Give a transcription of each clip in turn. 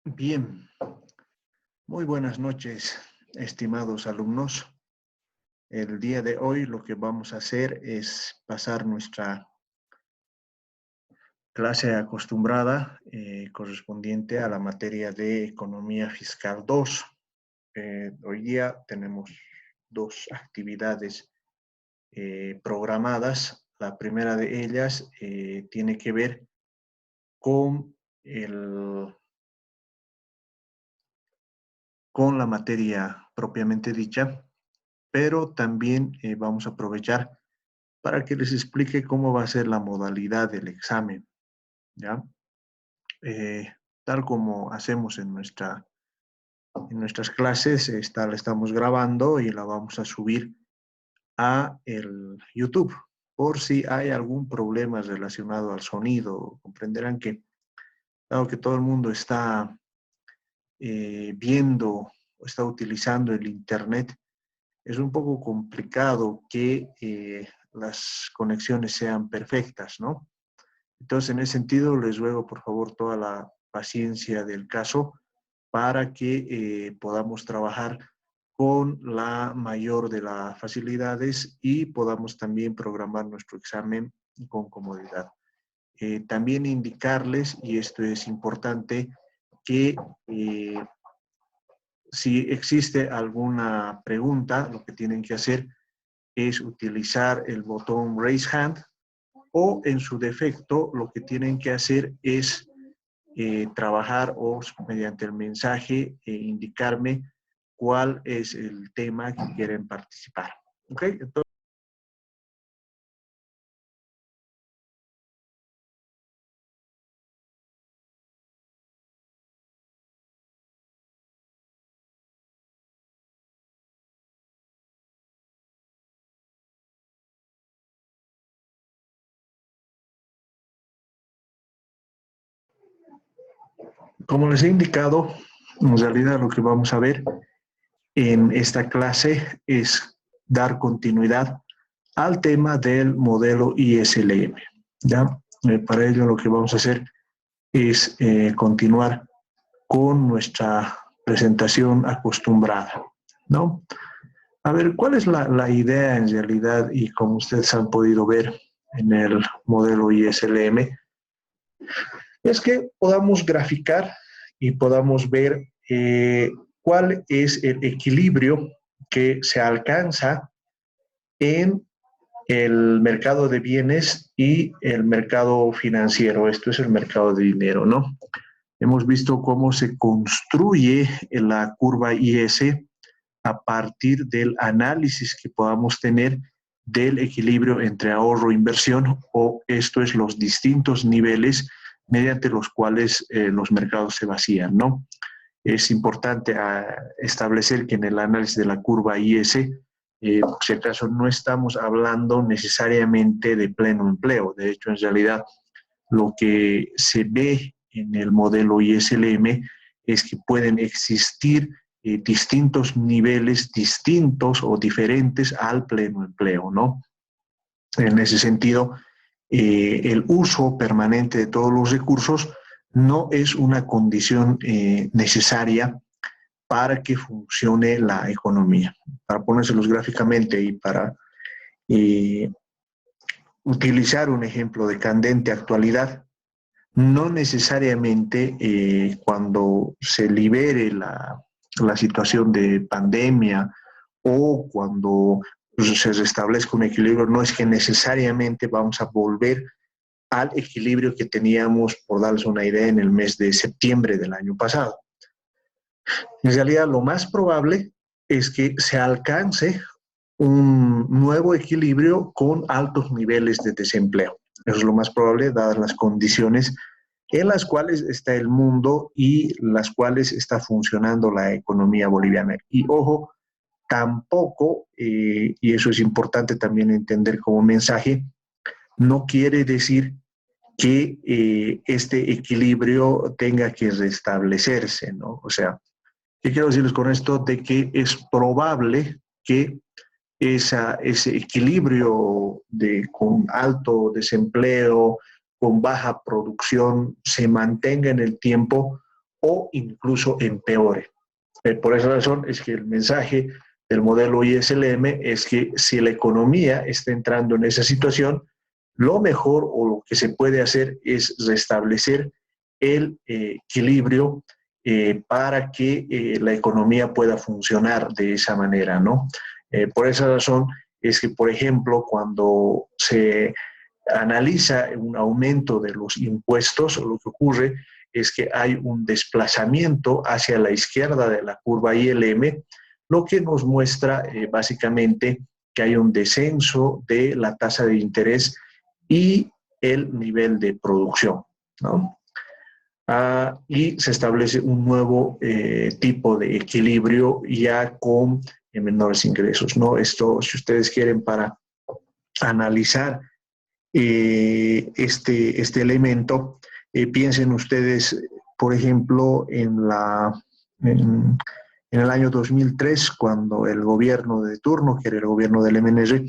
Bien, muy buenas noches, estimados alumnos. El día de hoy lo que vamos a hacer es pasar nuestra clase acostumbrada correspondiente a la materia de Economía Fiscal 2. Hoy día tenemos dos actividades programadas. La primera de ellas tiene que ver con la materia propiamente dicha, pero también vamos a aprovechar para que les explique cómo va a ser la modalidad del examen, ¿ya? Tal como hacemos en nuestras clases, la estamos grabando y la vamos a subir a el YouTube. Por si hay algún problema relacionado al sonido, comprenderán que, dado que todo el mundo está viendo o está utilizando el Internet, es un poco complicado que las conexiones sean perfectas, ¿no? Entonces, en ese sentido, les ruego, por favor, toda la paciencia del caso para que podamos trabajar con la mayor de las facilidades y podamos también programar nuestro examen con comodidad. También indicarles, y esto es importante, que si existe alguna pregunta, lo que tienen que hacer es utilizar el botón Raise Hand, o en su defecto lo que tienen que hacer es trabajar o mediante el mensaje indicarme cuál es el tema que quieren participar. ¿Ok? Entonces, como les he indicado, en realidad lo que vamos a ver en esta clase es dar continuidad al tema del modelo ISLM. ¿Ya? Para ello lo que vamos a hacer es continuar con nuestra presentación acostumbrada, ¿no? A ver, ¿cuál es la idea en realidad? Y como ustedes han podido ver en el modelo ISLM, es que podamos graficar y podamos ver cuál es el equilibrio que se alcanza en el mercado de bienes y el mercado financiero. Esto es el mercado de dinero, ¿no? Hemos visto cómo se construye la curva IS a partir del análisis que podamos tener del equilibrio entre ahorro e inversión, o esto es los distintos niveles mediante los cuales los mercados se vacían, ¿no? Es importante establecer que en el análisis de la curva IS, por si acaso, no estamos hablando necesariamente de pleno empleo. De hecho, en realidad, lo que se ve en el modelo ISLM es que pueden existir distintos niveles distintos o diferentes al pleno empleo, ¿no? En ese sentido, el uso permanente de todos los recursos no es una condición necesaria para que funcione la economía. Para ponérselos gráficamente y para utilizar un ejemplo de candente actualidad, no necesariamente cuando se libere la situación de pandemia o cuando se restablezca un equilibrio, no es que necesariamente vamos a volver al equilibrio que teníamos, por darles una idea, en el mes de septiembre del año pasado. En realidad, lo más probable es que se alcance un nuevo equilibrio con altos niveles de desempleo. Eso es lo más probable, dadas las condiciones en las cuales está el mundo y las cuales está funcionando la economía boliviana. Y ojo, tampoco, y eso es importante también entender como mensaje, no quiere decir que este equilibrio tenga que restablecerse, ¿no? O sea, ¿qué quiero decirles con esto? De que es probable que ese equilibrio con alto desempleo, con baja producción, se mantenga en el tiempo, o incluso empeore. Por esa razón es que el mensaje del modelo ISLM es que si la economía está entrando en esa situación, lo mejor o lo que se puede hacer es restablecer el equilibrio para que la economía pueda funcionar de esa manera, ¿no? Por esa razón es que, por ejemplo, cuando se analiza un aumento de los impuestos, lo que ocurre es que hay un desplazamiento hacia la izquierda de la curva ILM, lo que nos muestra básicamente que hay un descenso de la tasa de interés y el nivel de producción, ¿no? Y se establece un nuevo tipo de equilibrio ya con menores ingresos, ¿no? Esto, si ustedes quieren, para analizar este elemento, piensen ustedes, por ejemplo, en, en el año 2003, cuando el gobierno de turno, que era el gobierno del MNR,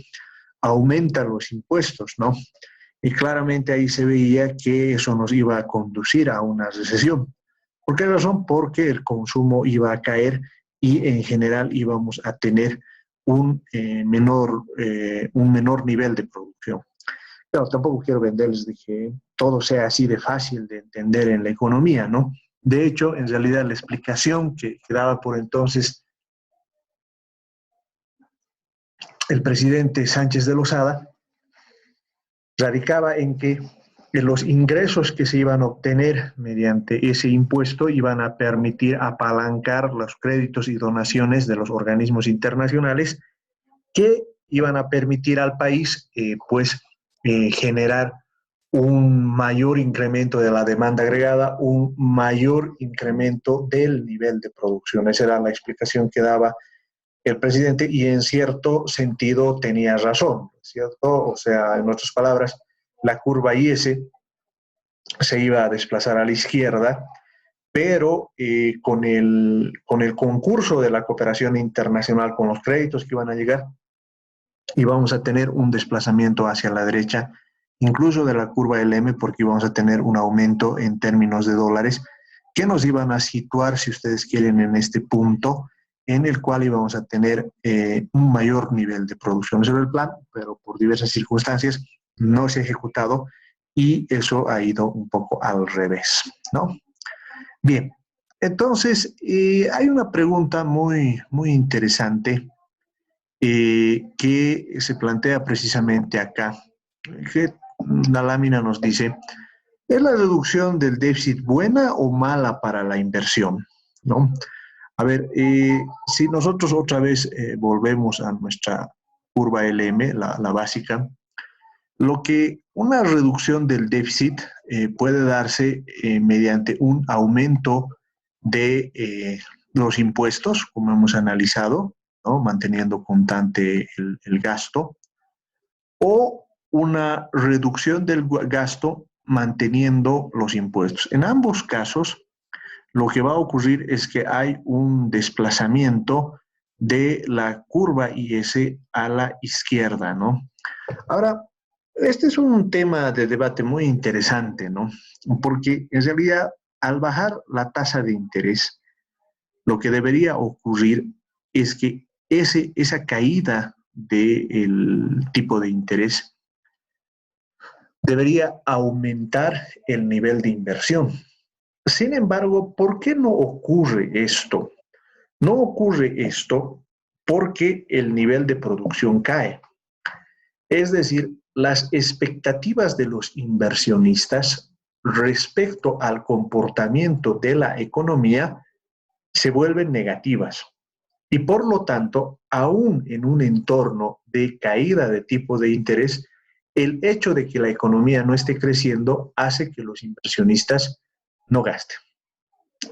aumenta los impuestos, ¿no? Y claramente ahí se veía que eso nos iba a conducir a una recesión. ¿Por qué razón? Porque el consumo iba a caer y en general íbamos a tener un menor nivel de producción. Pero tampoco quiero venderles de que todo sea así de fácil de entender en la economía, ¿no? De hecho, en realidad la explicación que daba por entonces el presidente Sánchez de Lozada radicaba en que los ingresos que se iban a obtener mediante ese impuesto iban a permitir apalancar los créditos y donaciones de los organismos internacionales que iban a permitir al país generar un mayor incremento de la demanda agregada, un mayor incremento del nivel de producción. Esa era la explicación que daba el presidente y en cierto sentido tenía razón, ¿cierto? O sea, en otras palabras, la curva IS se iba a desplazar a la izquierda, pero con el concurso de la cooperación internacional, con los créditos que iban a llegar, íbamos a tener un desplazamiento hacia la derecha, incluso de la curva LM, porque íbamos a tener un aumento en términos de dólares que nos iban a situar, si ustedes quieren, en este punto en el cual íbamos a tener un mayor nivel de producción. Ese era el plan, pero por diversas circunstancias no se ha ejecutado y eso ha ido un poco al revés, ¿no? Bien, entonces hay una pregunta muy interesante que se plantea precisamente acá, que la lámina nos dice, ¿es la reducción del déficit buena o mala para la inversión? ¿No? A ver, si nosotros otra vez volvemos a nuestra curva LM, la básica, lo que una reducción del déficit puede darse mediante un aumento de los impuestos, como hemos analizado, ¿no? Manteniendo constante el gasto, o una reducción del gasto manteniendo los impuestos. En ambos casos, lo que va a ocurrir es que hay un desplazamiento de la curva IS a la izquierda, ¿no? Ahora, este es un tema de debate muy interesante, ¿no? Porque en realidad, al bajar la tasa de interés, lo que debería ocurrir es que esa caída del tipo de interés debería aumentar el nivel de inversión. Sin embargo, ¿por qué no ocurre esto? No ocurre esto porque el nivel de producción cae. Es decir, las expectativas de los inversionistas respecto al comportamiento de la economía se vuelven negativas. Y por lo tanto, aún en un entorno de caída de tipo de interés, el hecho de que la economía no esté creciendo hace que los inversionistas no gasten.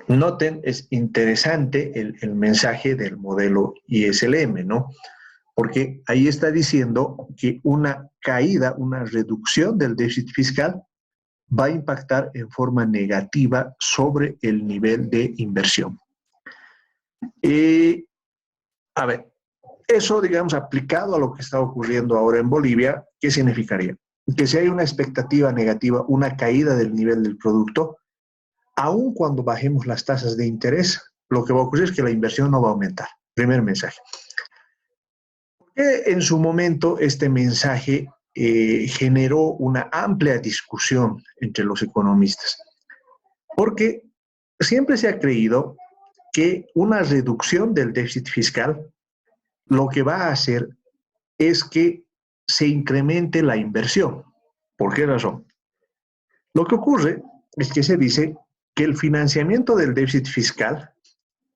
Noten, es interesante el mensaje del modelo ISLM, ¿no? Porque ahí está diciendo que una caída, una reducción del déficit fiscal va a impactar en forma negativa sobre el nivel de inversión. A ver, eso, digamos, aplicado a lo que está ocurriendo ahora en Bolivia, ¿qué significaría? Que si hay una expectativa negativa, una caída del nivel del producto, Aun cuando bajemos las tasas de interés, lo que va a ocurrir es que la inversión no va a aumentar. Primer mensaje. En su momento, este mensaje generó una amplia discusión entre los economistas, porque siempre se ha creído que una reducción del déficit fiscal lo que va a hacer es que se incremente la inversión. ¿Por qué razón? Lo que ocurre es que se dice que el financiamiento del déficit fiscal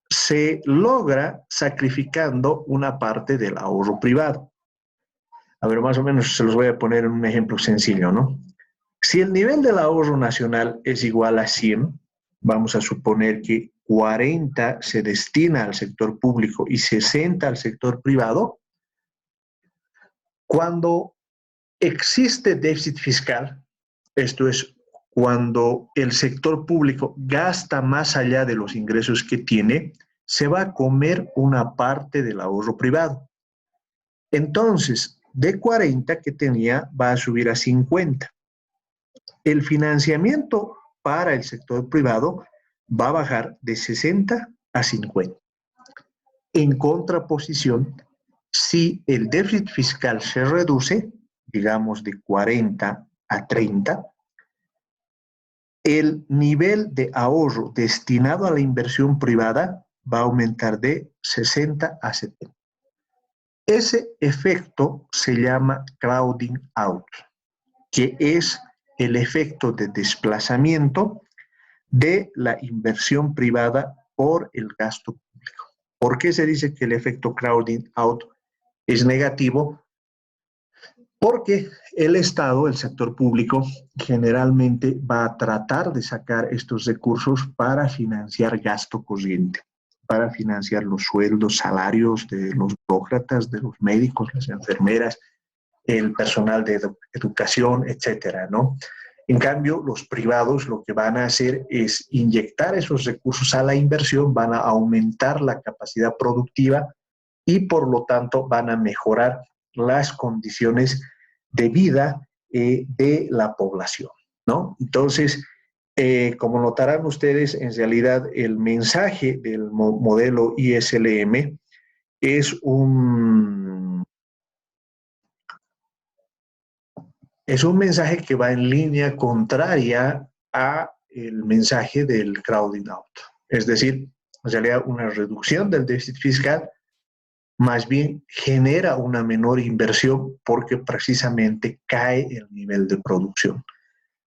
se logra sacrificando una parte del ahorro privado. A ver, más o menos se los voy a poner en un ejemplo sencillo, ¿no? Si el nivel del ahorro nacional es igual a 100, vamos a suponer que 40 se destina al sector público y 60 al sector privado. Cuando existe déficit fiscal, esto es, cuando el sector público gasta más allá de los ingresos que tiene, se va a comer una parte del ahorro privado. Entonces, de 40 que tenía, va a subir a 50. El financiamiento para el sector privado va a bajar de 60 a 50. En contraposición, si el déficit fiscal se reduce, digamos de 40 a 30, el nivel de ahorro destinado a la inversión privada va a aumentar de 60 a 70. Ese efecto se llama crowding out, que es el efecto de desplazamiento de la inversión privada por el gasto público. ¿Por qué se dice que el efecto crowding out es negativo? Porque el Estado, el sector público, generalmente va a tratar de sacar estos recursos para financiar gasto corriente, para financiar los sueldos, salarios de los burócratas, de los médicos, las enfermeras, el personal de educación, etcétera, ¿no? En cambio, los privados lo que van a hacer es inyectar esos recursos a la inversión, van a aumentar la capacidad productiva y por lo tanto van a mejorar las condiciones de vida de la población, ¿no? Entonces, como notarán ustedes, en realidad el mensaje del modelo ISLM es un mensaje que va en línea contraria a el mensaje del crowding out. Es decir, en realidad una reducción del déficit fiscal más bien genera una menor inversión porque precisamente cae el nivel de producción.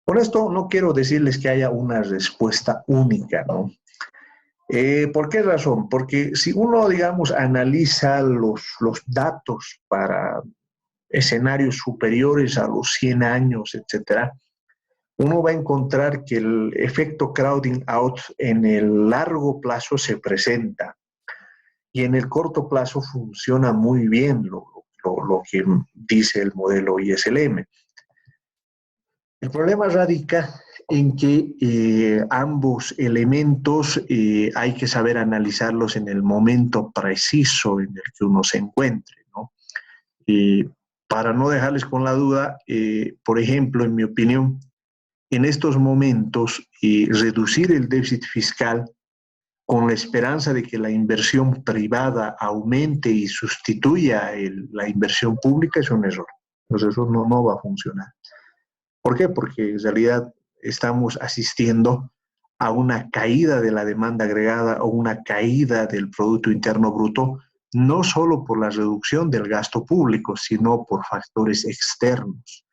Con esto no quiero decirles que haya una respuesta única, ¿no? ¿Por qué razón? Porque si uno, digamos, analiza los datos para escenarios superiores a los 100 años, etcétera, uno va a encontrar que el efecto crowding out en el largo plazo se presenta y en el corto plazo funciona muy bien lo que dice el modelo ISLM. El problema radica en que ambos elementos hay que saber analizarlos en el momento preciso en el que uno se encuentre, ¿no? Para no dejarles con la duda, por ejemplo, en mi opinión, en estos momentos, reducir el déficit fiscal con la esperanza de que la inversión privada aumente y sustituya la inversión pública es un error. Entonces eso no va a funcionar. ¿Por qué? Porque en realidad estamos asistiendo a una caída de la demanda agregada o una caída del Producto Interno Bruto, no solo por la reducción del gasto público, sino por factores externos.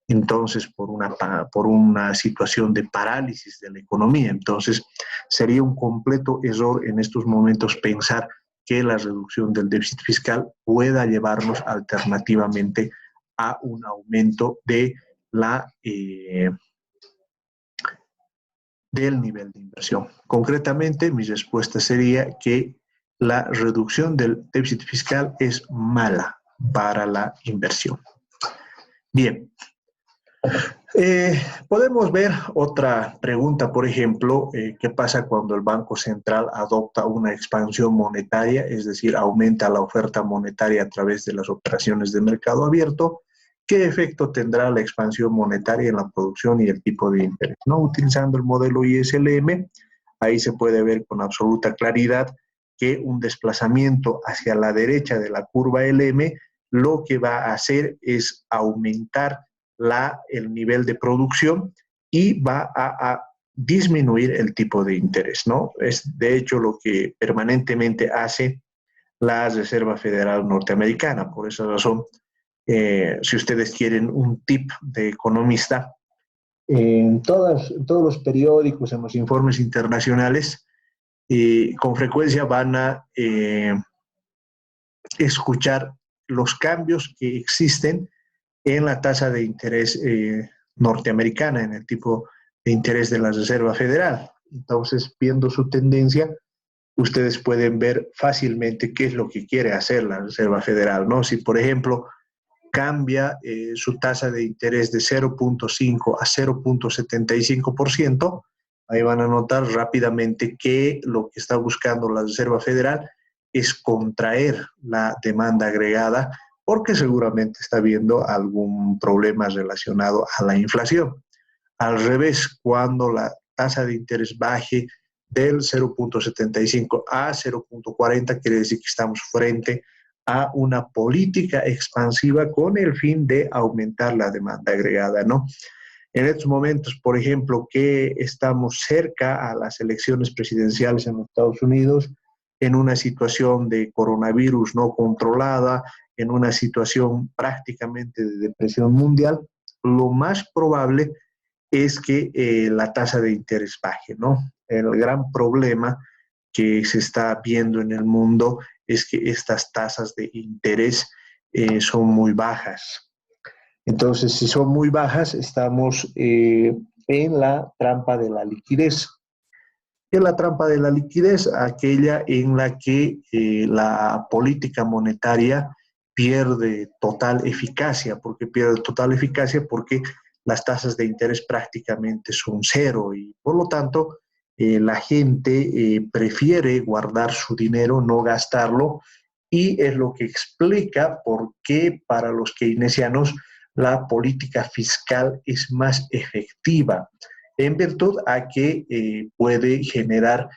Entonces, por una situación de parálisis de la economía. Entonces, sería un completo error en estos momentos pensar que la reducción del déficit fiscal pueda llevarnos alternativamente a un aumento de del nivel de inversión. Concretamente, mi respuesta sería que la reducción del déficit fiscal es mala para la inversión. Bien. Podemos ver otra pregunta, por ejemplo, ¿qué pasa cuando el Banco Central adopta una expansión monetaria, es decir, aumenta la oferta monetaria a través de las operaciones de mercado abierto? ¿qué efecto tendrá la expansión monetaria en la producción y el tipo de interés? ¿No? Utilizando el modelo ISLM, ahí se puede ver con absoluta claridad que un desplazamiento hacia la derecha de la curva LM lo que va a hacer es aumentar el nivel de producción y va a disminuir el tipo de interés, ¿no? Es de hecho lo que permanentemente hace la Reserva Federal Norteamericana. Por esa razón, si ustedes quieren un tip de economista, en todos los periódicos, en los informes internacionales, con frecuencia van a escuchar los cambios que existen en la tasa de interés norteamericana, en el tipo de interés de la Reserva Federal. Entonces, viendo su tendencia, ustedes pueden ver fácilmente qué es lo que quiere hacer la Reserva Federal, ¿no? Si, por ejemplo, cambia su tasa de interés de 0.5 a 0.75%, ahí van a notar rápidamente que lo que está buscando la Reserva Federal es contraer la demanda agregada, porque seguramente está viendo algún problema relacionado a la inflación. Al revés, cuando la tasa de interés baje del 0.75 a 0.40, quiere decir que estamos frente a una política expansiva con el fin de aumentar la demanda agregada, ¿no? En estos momentos, por ejemplo, que estamos cerca a las elecciones presidenciales en los Estados Unidos, en una situación de coronavirus no controlada, en una situación prácticamente de depresión mundial, lo más probable es que la tasa de interés baje, ¿no? El gran problema que se está viendo en el mundo es que estas tasas de interés son muy bajas. Entonces, si son muy bajas, estamos en la trampa de la liquidez. ¿Qué es la trampa de la liquidez? Aquella en la que la política monetaria pierde total eficacia. ¿Por qué pierde total eficacia? Porque las tasas de interés prácticamente son cero y por lo tanto la gente prefiere guardar su dinero, no gastarlo, y es lo que explica por qué para los keynesianos la política fiscal es más efectiva, en virtud a que puede generar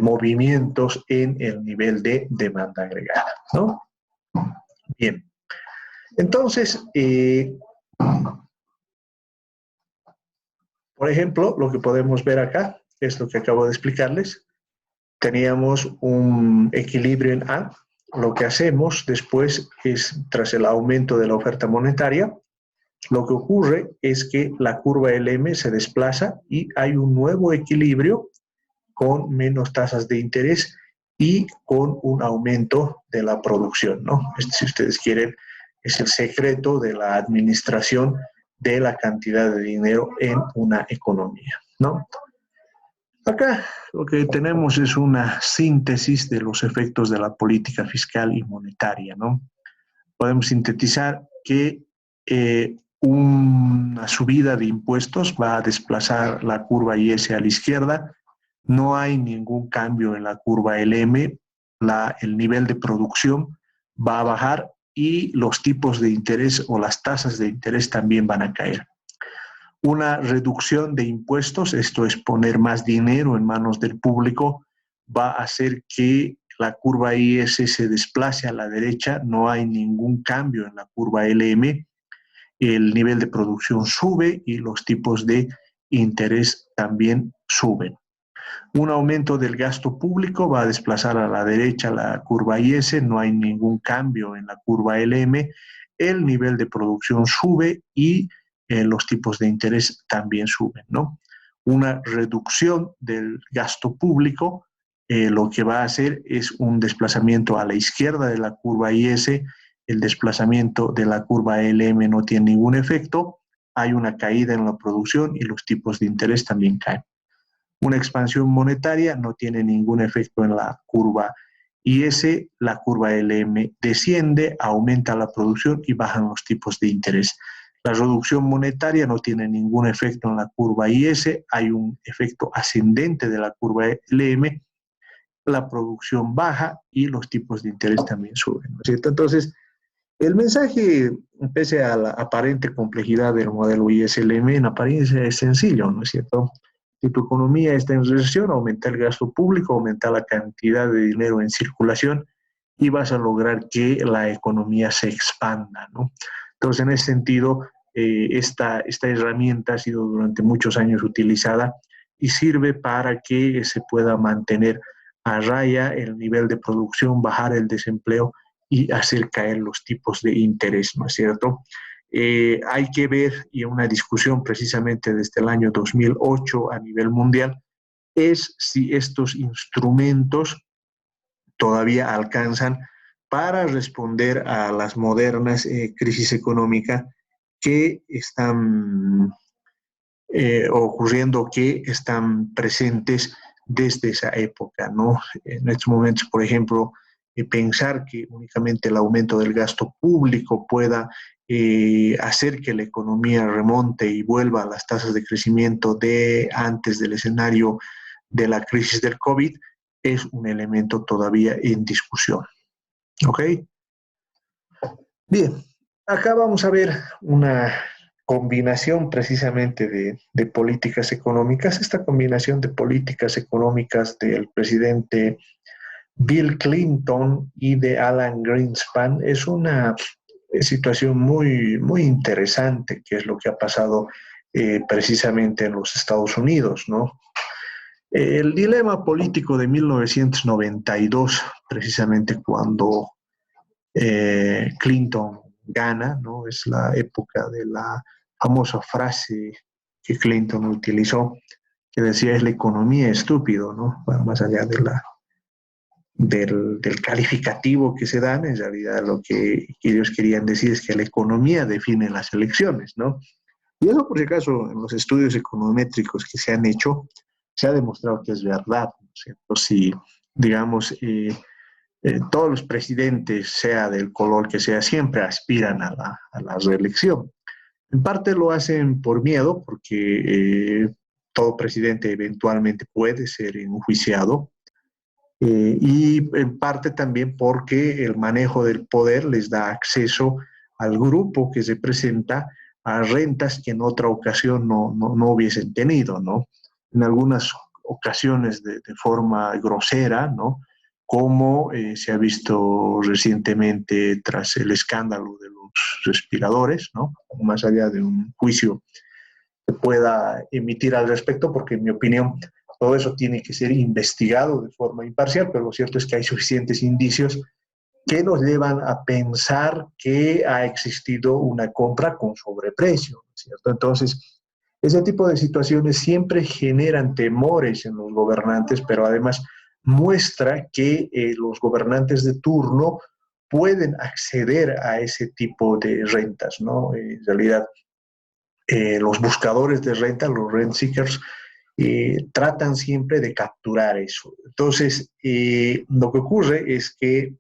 movimientos en el nivel de demanda agregada, ¿no? Bien, entonces, por ejemplo, lo que podemos ver acá es lo que acabo de explicarles. Teníamos un equilibrio en A. Lo que hacemos después es, tras el aumento de la oferta monetaria, lo que ocurre es que la curva LM se desplaza y hay un nuevo equilibrio con menos tasas de interés y con un aumento de la producción, ¿no? Si ustedes quieren, es el secreto de la administración de la cantidad de dinero en una economía, ¿no? Acá lo que tenemos es una síntesis de los efectos de la política fiscal y monetaria, ¿no? Podemos sintetizar que una subida de impuestos va a desplazar la curva IS a la izquierda, no hay ningún cambio en la curva LM, el nivel de producción va a bajar y los tipos de interés o las tasas de interés también van a caer. Una reducción de impuestos, esto es poner más dinero en manos del público, va a hacer que la curva IS se desplace a la derecha, no hay ningún cambio en la curva LM, el nivel de producción sube y los tipos de interés también suben. Un aumento del gasto público va a desplazar a la derecha la curva IS, no hay ningún cambio en la curva LM, el nivel de producción sube y los tipos de interés también suben, ¿no? Una reducción del gasto público lo que va a hacer es un desplazamiento a la izquierda de la curva IS, el desplazamiento de la curva LM no tiene ningún efecto, hay una caída en la producción y los tipos de interés también caen. Una expansión monetaria no tiene ningún efecto en la curva IS, la curva LM desciende, aumenta la producción y bajan los tipos de interés. La reducción monetaria no tiene ningún efecto en la curva IS, hay un efecto ascendente de la curva LM, la producción baja y los tipos de interés también suben, ¿no es cierto? Entonces, El mensaje, pese a la aparente complejidad del modelo ISLM, en apariencia es sencillo, ¿no es cierto? Si tu economía está en recesión, aumenta el gasto público, aumenta la cantidad de dinero en circulación y vas a lograr que la economía se expanda, ¿no? Entonces, en ese sentido, esta herramienta ha sido durante muchos años utilizada y sirve para que se pueda mantener a raya el nivel de producción, bajar el desempleo y hacer caer los tipos de interés, ¿no es cierto? Hay que ver, y una discusión precisamente desde el año 2008 a nivel mundial, es si estos instrumentos todavía alcanzan para responder a las modernas crisis económicas que están ocurriendo, que están presentes desde esa época, ¿no? En estos momentos, por ejemplo, pensar que únicamente el aumento del gasto público pueda hacer que la economía remonte y vuelva a las tasas de crecimiento de antes del escenario de la crisis del COVID es un elemento todavía en discusión. ¿Ok? Bien, acá vamos a ver una combinación precisamente de políticas económicas. Esta combinación de políticas económicas del presidente Bill Clinton y de Alan Greenspan es una situación muy interesante, que es lo que ha pasado precisamente en los Estados Unidos, ¿no? El dilema político de 1992, precisamente cuando Clinton gana, ¿no? Es la época de la famosa frase que Clinton utilizó, que decía es la economía estúpido, ¿no? Bueno, más allá de del calificativo que se dan, en realidad lo que ellos querían decir es que la economía define las elecciones, ¿no? Y eso, por si acaso, en los estudios econométricos que se han hecho, se ha demostrado que es verdad, ¿no es cierto? Si, digamos, todos los presidentes, sea del color que sea, siempre aspiran a la reelección. En parte lo hacen por miedo, porque todo presidente eventualmente puede ser enjuiciado, y en parte también porque el manejo del poder les da acceso al grupo que se presenta a rentas que en otra ocasión no hubiesen tenido, ¿no? En algunas ocasiones de forma grosera, ¿no? Como se ha visto recientemente tras el escándalo de los respiradores, ¿no? Más allá de un juicio que pueda emitir al respecto, porque en mi opinión todo eso tiene que ser investigado de forma imparcial, pero lo cierto es que hay suficientes indicios que nos llevan a pensar que ha existido una compra con sobreprecio, ¿cierto? Entonces, ese tipo de situaciones siempre generan temores en los gobernantes, pero además muestra que los gobernantes de turno pueden acceder a ese tipo de rentas, ¿no? En realidad, los buscadores de renta, los rent seekers, tratan siempre de capturar eso. Entonces, lo que ocurre es que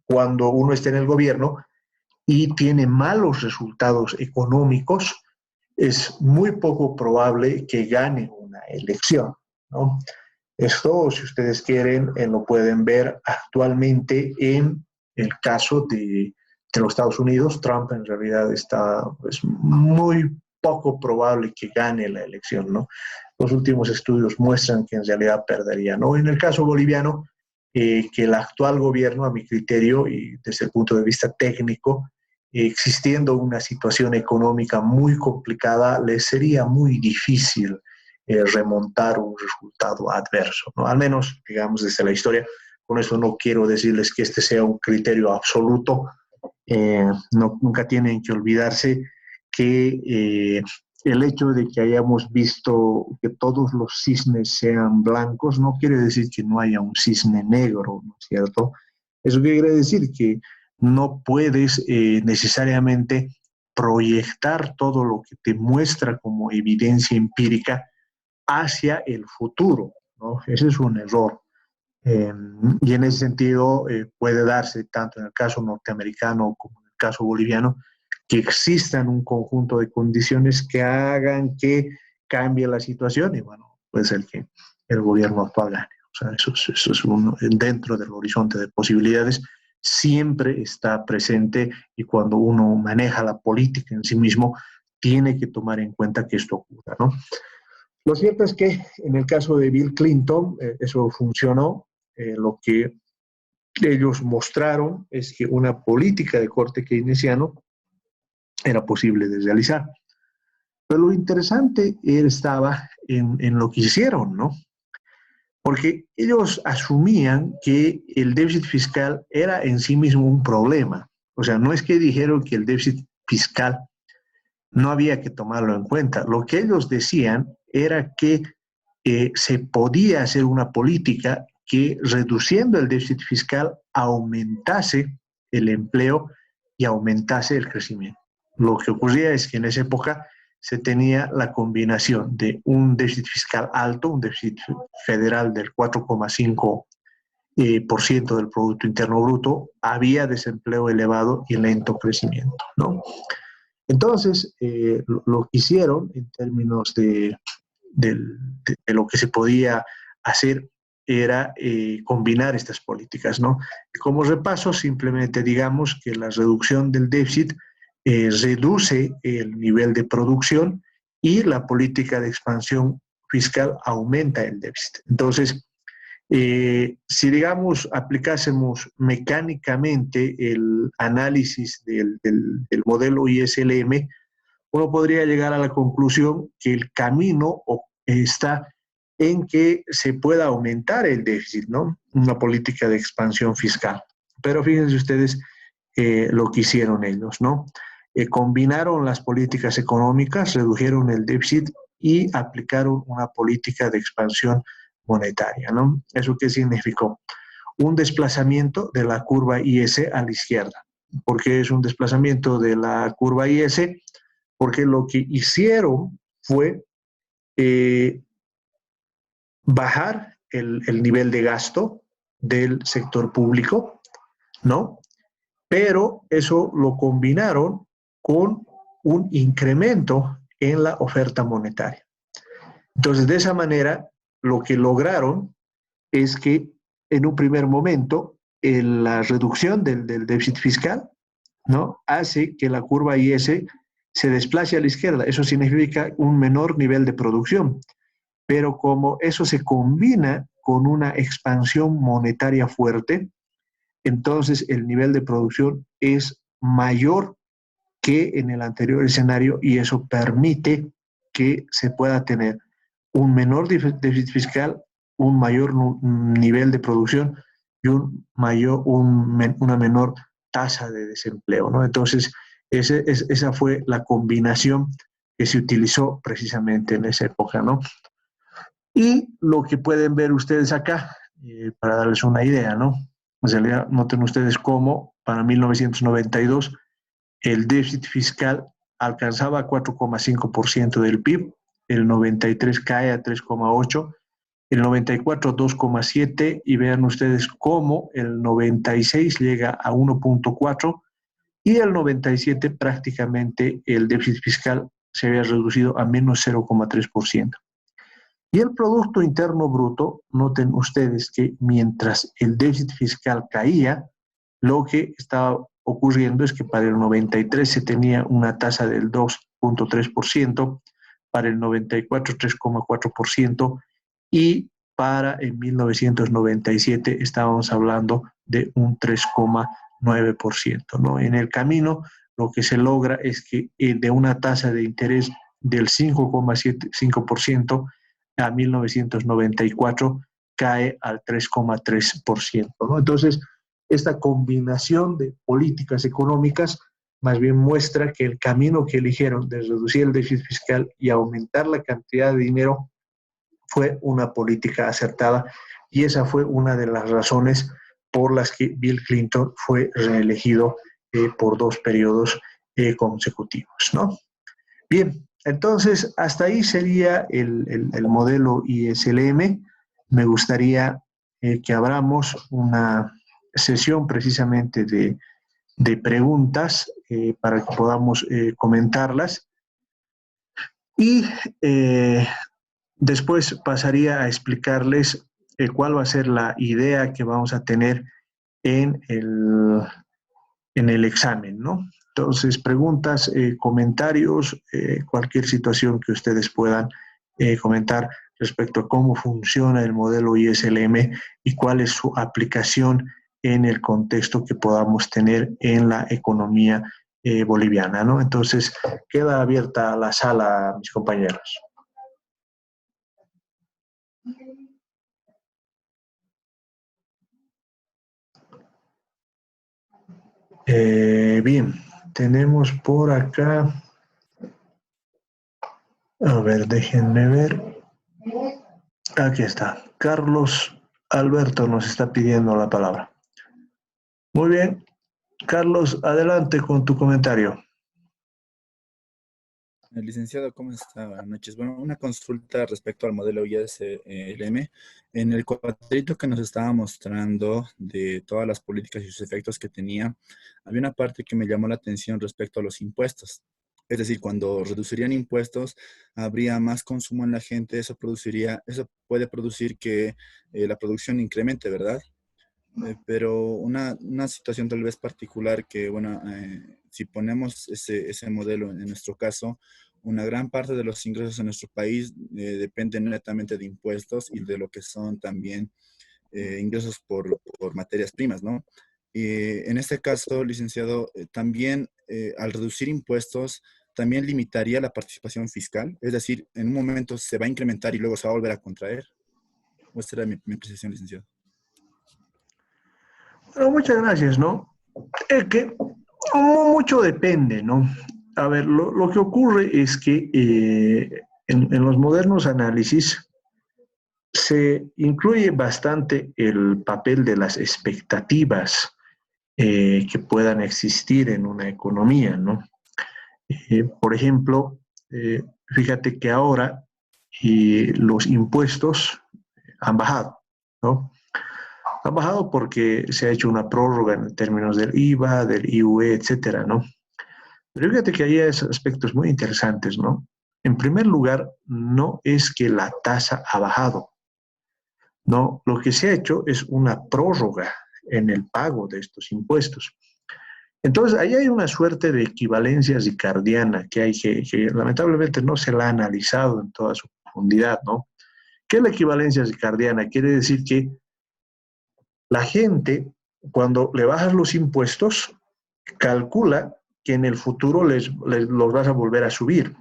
cuando uno está en el gobierno y tiene malos resultados económicos, es muy poco probable que gane una elección, ¿no? Esto, si ustedes quieren, lo pueden ver actualmente en el caso de los Estados Unidos. Trump en realidad está pues, muy poco probable que gane la elección, ¿no? Los últimos estudios muestran que en realidad perdería, ¿no? En el caso boliviano, que el actual gobierno, a mi criterio, y desde el punto de vista técnico, existiendo una situación económica muy complicada, les sería muy difícil remontar un resultado adverso, ¿no? Al menos, digamos, desde la historia. Con eso no quiero decirles que este sea un criterio absoluto. Nunca tienen que olvidarse que el hecho de que hayamos visto que todos los cisnes sean blancos no quiere decir que no haya un cisne negro, ¿no es cierto? Eso quiere decir que no puedes necesariamente proyectar todo lo que te muestra como evidencia empírica hacia el futuro, ¿no? Ese es un error. Eh, y en ese sentido puede darse tanto en el caso norteamericano como en el caso boliviano que existan un conjunto de condiciones que hagan que cambie la situación y bueno, puede ser que el gobierno actual gane. O sea, eso es dentro del horizonte de posibilidades, siempre está presente y cuando uno maneja la política en sí mismo, tiene que tomar en cuenta que esto ocurra, ¿no? Lo cierto es que en el caso de Bill Clinton, eso funcionó. Lo que ellos mostraron es que una política de corte keynesiano era posible de realizar. Pero lo interesante estaba en lo que hicieron, ¿no? Porque ellos asumían que el déficit fiscal era en sí mismo un problema. O sea, no es que dijeron que el déficit fiscal no había que tomarlo en cuenta. Lo que ellos decían era que se podía hacer una política que reduciendo el déficit fiscal aumentase el empleo y aumentase el crecimiento. Lo que ocurría es que en esa época se tenía la combinación de un déficit fiscal alto, un déficit federal del 4,5% del Producto Interno Bruto, había desempleo elevado y lento crecimiento, ¿no? Entonces, lo que hicieron en términos de lo que se podía hacer era combinar estas políticas, ¿no? Como repaso, simplemente digamos que la reducción del déficit reduce el nivel de producción y la política de expansión fiscal aumenta el déficit. Entonces, si digamos aplicásemos mecánicamente el análisis del modelo ISLM, uno podría llegar a la conclusión que el camino está en que se pueda aumentar el déficit, ¿no? Una política de expansión fiscal. Pero fíjense ustedes lo que hicieron ellos, ¿no? Combinaron las políticas económicas, redujeron el déficit y aplicaron una política de expansión monetaria, ¿no? ¿Eso qué significó? Un desplazamiento de la curva IS a la izquierda. ¿Por qué es un desplazamiento de la curva IS? Porque lo que hicieron fue eh, bajar el nivel de gasto del sector público, ¿no? Pero eso lo combinaron con un incremento en la oferta monetaria. Entonces, de esa manera, lo que lograron es que en un primer momento la reducción del déficit fiscal, ¿no?, hace que la curva IS se desplace a la izquierda. Eso significa un menor nivel de producción. Pero como eso se combina con una expansión monetaria fuerte, entonces el nivel de producción es mayor que en el anterior escenario y eso permite que se pueda tener un menor déficit fiscal, un mayor nivel de producción y una menor tasa de desempleo, ¿no? Entonces, esa fue la combinación que se utilizó precisamente en esa época, ¿no? Y lo que pueden ver ustedes acá, para darles una idea, ¿no? En realidad, noten ustedes cómo para 1992 el déficit fiscal alcanzaba 4,5% del PIB, el 93 cae a 3,8%, el 94 2,7% y vean ustedes cómo el 96 llega a 1,4% y el 97 prácticamente el déficit fiscal se había reducido a menos 0,3%. Y el Producto Interno Bruto, noten ustedes que mientras el déficit fiscal caía, lo que estaba ocurriendo es que para el 93 se tenía una tasa del 2,3%, para el 94 3,4% y para en 1997 estábamos hablando de un 3,9%, ¿no? En el camino lo que se logra es que de una tasa de interés del 5,75% a 1994 cae al 3,3%, ¿no? Entonces, esta combinación de políticas económicas más bien muestra que el camino que eligieron de reducir el déficit fiscal y aumentar la cantidad de dinero fue una política acertada y esa fue una de las razones por las que Bill Clinton fue reelegido por 2 periodos consecutivos, ¿no? Bien, entonces hasta ahí sería el modelo ISLM. Me gustaría que abramos una sesión precisamente de preguntas para que podamos comentarlas y después pasaría a explicarles cuál va a ser la idea que vamos a tener en el examen, ¿no? Entonces, preguntas, comentarios, cualquier situación que ustedes puedan comentar respecto a cómo funciona el modelo ISLM y cuál es su aplicación en el contexto que podamos tener en la economía boliviana, ¿no? Entonces, queda abierta la sala, mis compañeros. Bien, tenemos por acá, a ver, déjenme ver. Aquí está. Carlos Alberto nos está pidiendo la palabra. Muy bien. Carlos, adelante con tu comentario. Licenciado, ¿cómo está? Buenas noches. Bueno, una consulta respecto al modelo ISLM. En el cuadrito que nos estaba mostrando de todas las políticas y sus efectos que tenía, había una parte que me llamó la atención respecto a los impuestos. Es decir, cuando reducirían impuestos, habría más consumo en la gente, eso puede producir que la producción incremente, ¿verdad? Pero una situación tal vez particular que, bueno, si ponemos ese modelo en nuestro caso, una gran parte de los ingresos en nuestro país dependen netamente de impuestos y de lo que son también ingresos por materias primas, ¿no? En este caso, licenciado, también al reducir impuestos, también limitaría la participación fiscal, es decir, en un momento se va a incrementar y luego se va a volver a contraer. Esta era mi precisión, licenciado. Bueno, muchas gracias, ¿no? Es que mucho depende, ¿no? A ver, lo que ocurre es que en los modernos análisis se incluye bastante el papel de las expectativas que puedan existir en una economía, ¿no? Por ejemplo, fíjate que ahora los impuestos han bajado, ¿no? Han bajado porque se ha hecho una prórroga en términos del IVA, del IUE, etcétera, ¿no? Pero fíjate que hay aspectos muy interesantes, ¿no? En primer lugar, no es que la tasa ha bajado, no, lo que se ha hecho es una prórroga en el pago de estos impuestos. Entonces, ahí hay una suerte de equivalencia ricardiana que hay que lamentablemente no se la ha analizado en toda su profundidad, ¿no? ¿Qué es la equivalencia ricardiana? Quiere decir que la gente, cuando le bajas los impuestos, calcula que en el futuro los vas a volver a subir.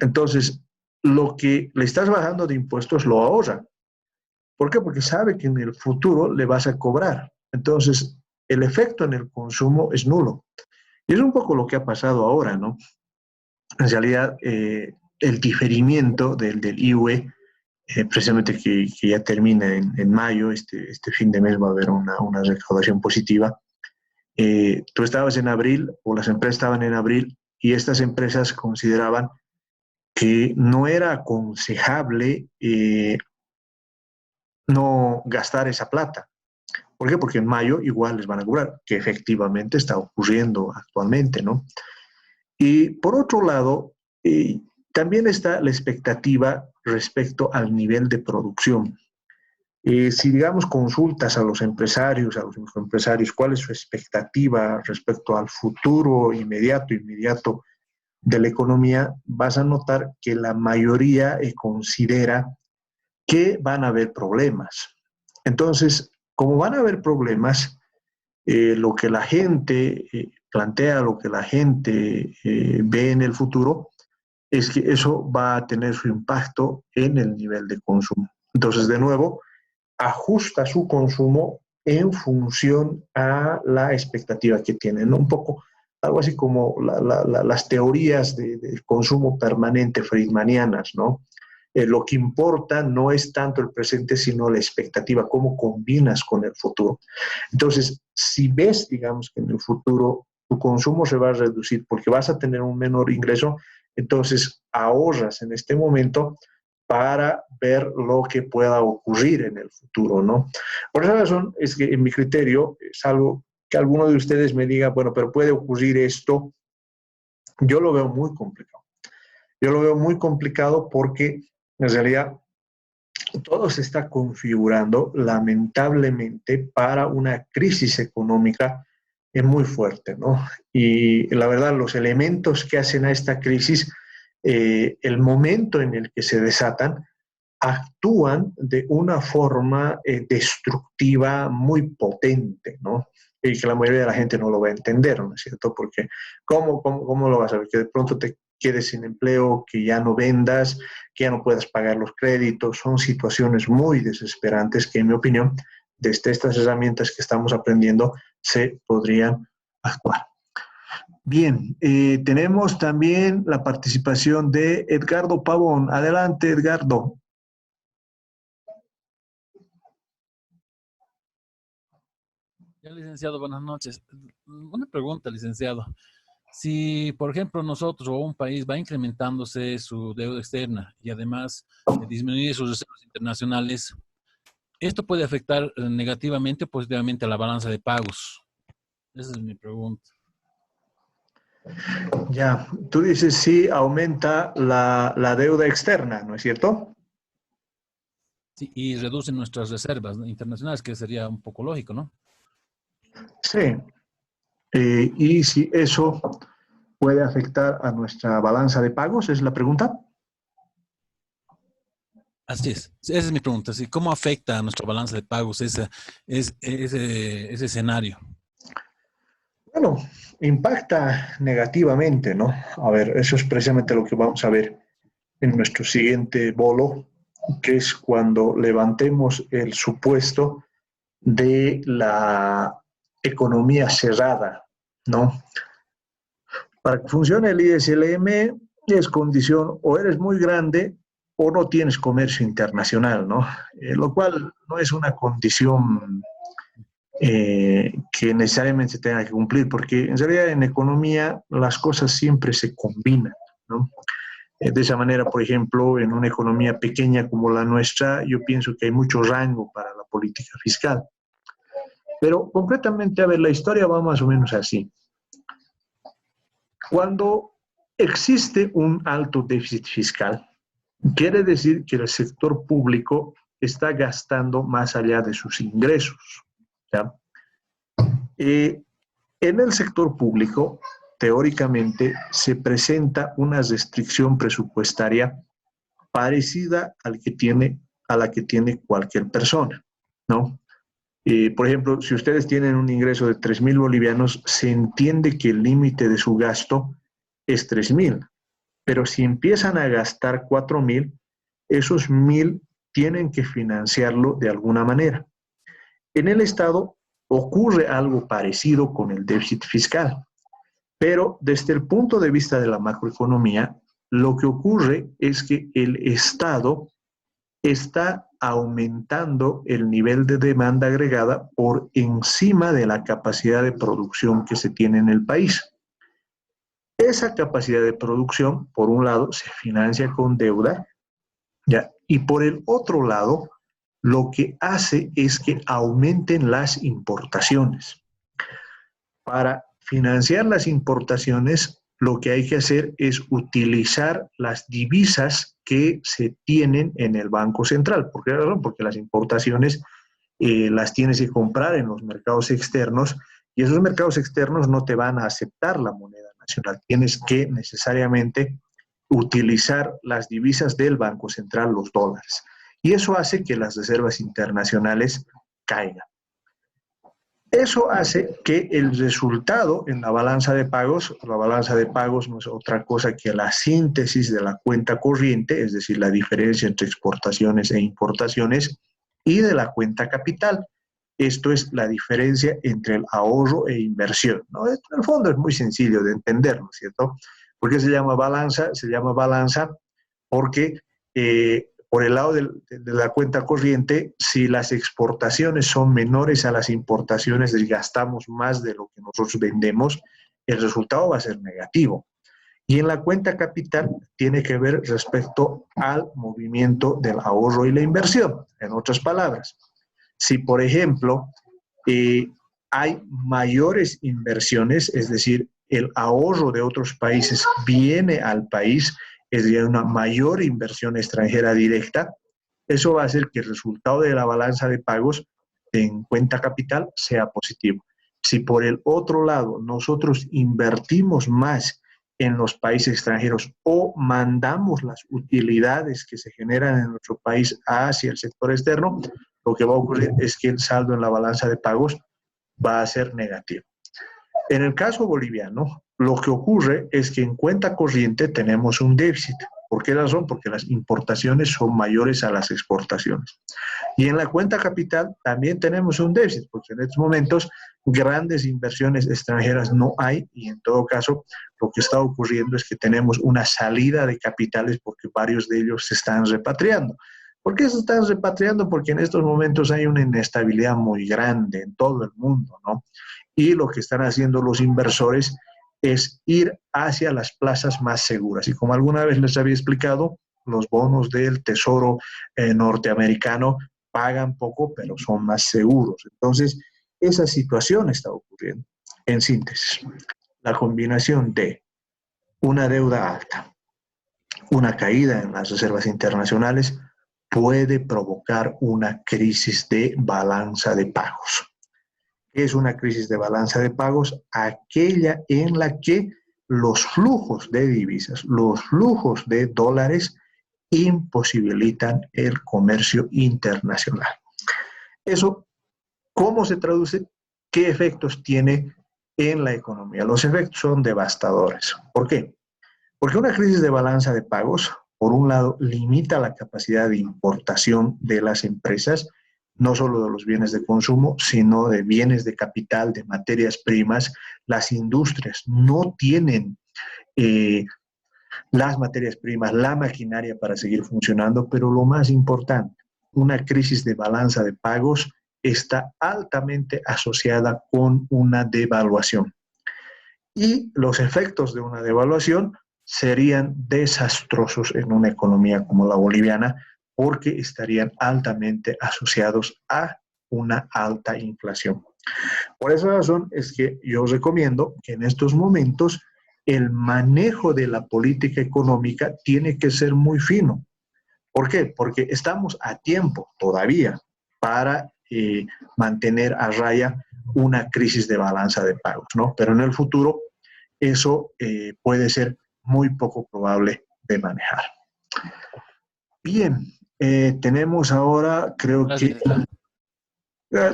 Entonces, lo que le estás bajando de impuestos lo ahorra. ¿Por qué? Porque sabe que en el futuro le vas a cobrar. Entonces, el efecto en el consumo es nulo. Y es un poco lo que ha pasado ahora, ¿no? En realidad, el diferimiento del IUE, precisamente que ya termina en mayo, este fin de mes va a haber una recaudación positiva. Tú estabas en abril, o las empresas estaban en abril, y estas empresas consideraban que no era aconsejable no gastar esa plata. ¿Por qué? Porque en mayo igual les van a cobrar, que efectivamente está ocurriendo actualmente, ¿no? Y por otro lado, también está la expectativa respecto al nivel de producción. Si, digamos, consultas a los microempresarios, cuál es su expectativa respecto al futuro inmediato de la economía, vas a notar que la mayoría considera que van a haber problemas. Entonces, como van a haber problemas, lo que la gente plantea, lo que la gente ve en el futuro, es que eso va a tener su impacto en el nivel de consumo. Entonces, de nuevo, ajusta su consumo en función a la expectativa que tienen, ¿no? Un poco algo así como las teorías de consumo permanente friedmanianas, ¿no? Lo que importa no es tanto el presente, sino la expectativa, cómo combinas con el futuro. Entonces, si ves, digamos, que en el futuro tu consumo se va a reducir porque vas a tener un menor ingreso, entonces ahorras en este momento para ver lo que pueda ocurrir en el futuro, ¿no? Por esa razón es que en mi criterio es algo que alguno de ustedes me diga, bueno, pero puede ocurrir esto, yo lo veo muy complicado. Yo lo veo muy complicado porque en realidad todo se está configurando lamentablemente para una crisis económica muy fuerte, ¿no? Y la verdad, los elementos que hacen a esta crisis, el momento en el que se desatan, actúan de una forma destructiva muy potente, ¿no? Y que la mayoría de la gente no lo va a entender, ¿no es cierto? Porque ¿cómo lo vas a ver? Que de pronto te quedes sin empleo, que ya no vendas, que ya no puedas pagar los créditos, son situaciones muy desesperantes que, en mi opinión, desde estas herramientas que estamos aprendiendo, se podrían actuar. Bien, tenemos también la participación de Edgardo Pavón. Adelante, Edgardo. Ya, licenciado, buenas noches. Una pregunta, licenciado. Si, por ejemplo, nosotros o un país va incrementándose su deuda externa y además disminuye sus reservas internacionales, ¿esto puede afectar negativamente o positivamente a la balanza de pagos? Esa es mi pregunta. Ya, tú dices sí aumenta la deuda externa, ¿no es cierto? Sí, y reduce nuestras reservas, ¿no?, internacionales, que sería un poco lógico, ¿no? Sí, y si eso puede afectar a nuestra balanza de pagos, es la pregunta. Así es. Esa es mi pregunta. Sí, ¿cómo afecta a nuestra balanza de pagos ese escenario? Bueno, impacta negativamente, ¿no? A ver, eso es precisamente lo que vamos a ver en nuestro siguiente bolo, que es cuando levantemos el supuesto de la economía cerrada, ¿no? Para que funcione el ISLM es condición o eres muy grande o no tienes comercio internacional, ¿no? Lo cual no es una condición que necesariamente se tenga que cumplir, porque en realidad en economía las cosas siempre se combinan, ¿no? De esa manera, por ejemplo, en una economía pequeña como la nuestra, yo pienso que hay mucho rango para la política fiscal. Pero concretamente, a ver, la historia va más o menos así. Cuando existe un alto déficit fiscal, quiere decir que el sector público está gastando más allá de sus ingresos, ¿ya? En el sector público, teóricamente, se presenta una restricción presupuestaria parecida a la que tiene cualquier persona, ¿no? Por ejemplo, si ustedes tienen un ingreso de 3.000 bolivianos, se entiende que el límite de su gasto es 3.000, pero si empiezan a gastar 4.000, esos 1.000 tienen que financiarlo de alguna manera. En el Estado ocurre algo parecido con el déficit fiscal, pero desde el punto de vista de la macroeconomía, lo que ocurre es que el Estado está aumentando el nivel de demanda agregada por encima de la capacidad de producción que se tiene en el país. Esa capacidad de producción, por un lado, se financia con deuda, ¿ya? Y por el otro lado, lo que hace es que aumenten las importaciones. Para financiar las importaciones, lo que hay que hacer es utilizar las divisas que se tienen en el Banco Central. ¿Por qué razón? Porque las importaciones las tienes que comprar en los mercados externos y esos mercados externos no te van a aceptar la moneda nacional. Tienes que necesariamente utilizar las divisas del Banco Central, los dólares. Y eso hace que las reservas internacionales caigan. Eso hace que el resultado en la balanza de pagos no es otra cosa que la síntesis de la cuenta corriente, es decir, la diferencia entre exportaciones e importaciones, y de la cuenta capital. Esto es la diferencia entre el ahorro e inversión, ¿no? En el fondo es muy sencillo de entender, ¿no es cierto? ¿Por qué se llama balanza? Se llama balanza porque por el lado de la cuenta corriente, si las exportaciones son menores a las importaciones, gastamos más de lo que nosotros vendemos, el resultado va a ser negativo. Y en la cuenta capital tiene que ver respecto al movimiento del ahorro y la inversión. En otras palabras, si por ejemplo hay mayores inversiones, es decir, el ahorro de otros países viene al país, es decir, una mayor inversión extranjera directa, Eso va a hacer que el resultado de la balanza de pagos en cuenta capital sea positivo. Si por el otro lado nosotros invertimos más en los países extranjeros o mandamos las utilidades que se generan en nuestro país hacia el sector externo, lo que va a ocurrir es que el saldo en la balanza de pagos va a ser negativo. En el caso boliviano, lo que ocurre es que en cuenta corriente tenemos un déficit. ¿Por qué razón? Porque las importaciones son mayores a las exportaciones. Y en la cuenta capital también tenemos un déficit, porque en estos momentos grandes inversiones extranjeras no hay y en todo caso lo que está ocurriendo es que tenemos una salida de capitales porque varios de ellos se están repatriando. ¿Por qué se están repatriando? Porque en estos momentos hay una inestabilidad muy grande en todo el mundo, ¿no? Y lo que están haciendo los inversores es ir hacia las plazas más seguras. Y como alguna vez les había explicado, los bonos del Tesoro norteamericano pagan poco, pero son más seguros. Entonces, esa situación está ocurriendo. En síntesis, la combinación de una deuda alta, una caída en las reservas internacionales, puede provocar una crisis de balanza de pagos. ¿Qué es una crisis de balanza de pagos? Aquella en la que los flujos de divisas, los flujos de dólares imposibilitan el comercio internacional. Eso, ¿cómo se traduce? ¿Qué efectos tiene en la economía? Los efectos son devastadores. ¿Por qué? Porque una crisis de balanza de pagos, por un lado, limita la capacidad de importación de las empresas, no solo de los bienes de consumo, sino de bienes de capital, de materias primas. Las industrias no tienen las materias primas, la maquinaria para seguir funcionando, pero lo más importante, una crisis de balanza de pagos está altamente asociada con una devaluación. Y los efectos de una devaluación serían desastrosos en una economía como la boliviana porque estarían altamente asociados a una alta inflación. Por esa razón es que yo recomiendo que en estos momentos el manejo de la política económica tiene que ser muy fino. ¿Por qué? Porque estamos a tiempo todavía para mantener a raya una crisis de balanza de pagos, ¿no? Pero en el futuro eso puede ser muy poco probable de manejar. Bien, tenemos ahora, creo que...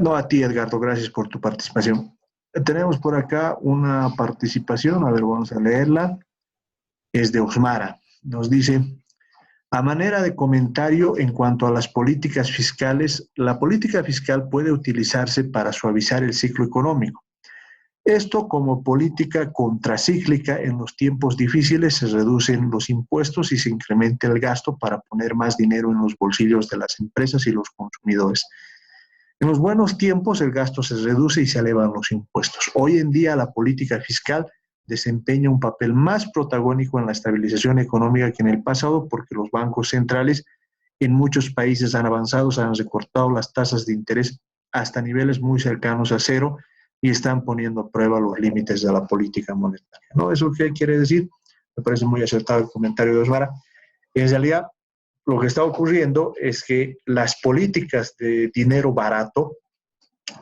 No, a ti, Edgardo, gracias por tu participación. Tenemos por acá una participación, a ver, vamos a leerla. Es de Osmara. Nos dice, a manera de comentario en cuanto a las políticas fiscales, la política fiscal puede utilizarse para suavizar el ciclo económico. Esto como política contracíclica en los tiempos difíciles se reducen los impuestos y se incrementa el gasto para poner más dinero en los bolsillos de las empresas y los consumidores. En los buenos tiempos el gasto se reduce y se elevan los impuestos. Hoy en día la política fiscal desempeña un papel más protagónico en la estabilización económica que en el pasado porque los bancos centrales en muchos países han avanzado, se han recortado las tasas de interés hasta niveles muy cercanos a cero y están poniendo a prueba los límites de la política monetaria, ¿no? ¿Eso qué quiere decir? Me parece muy acertado el comentario de Osmara. En realidad, lo que está ocurriendo es que las políticas de dinero barato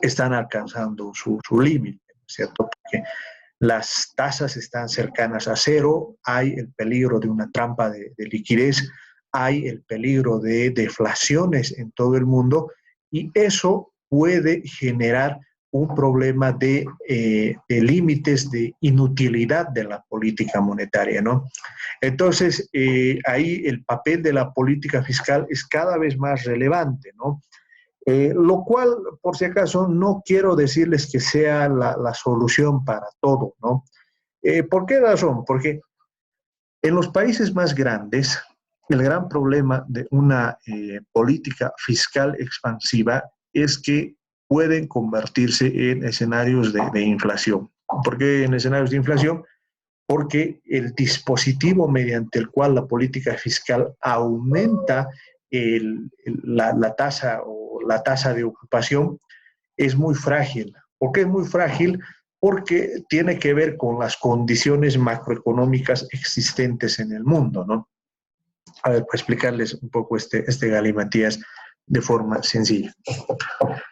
están alcanzando su límite, ¿cierto? Porque las tasas están cercanas a cero, hay el peligro de una trampa de liquidez, hay el peligro de deflaciones en todo el mundo y eso puede generar un problema de límites de inutilidad de la política monetaria, ¿no? Entonces, ahí el papel de la política fiscal es cada vez más relevante, ¿no? Lo cual, por si acaso, no quiero decirles que sea la solución para todo, ¿no? ¿Por qué razón? Porque en los países más grandes, el gran problema de una política fiscal expansiva es que pueden convertirse en escenarios de inflación. ¿Por qué en escenarios de inflación? Porque el dispositivo mediante el cual la política fiscal aumenta la tasa o la tasa de ocupación es muy frágil. ¿Por qué es muy frágil? Porque tiene que ver con las condiciones macroeconómicas existentes en el mundo, ¿no? A ver, para explicarles un poco este galimatías de forma sencilla.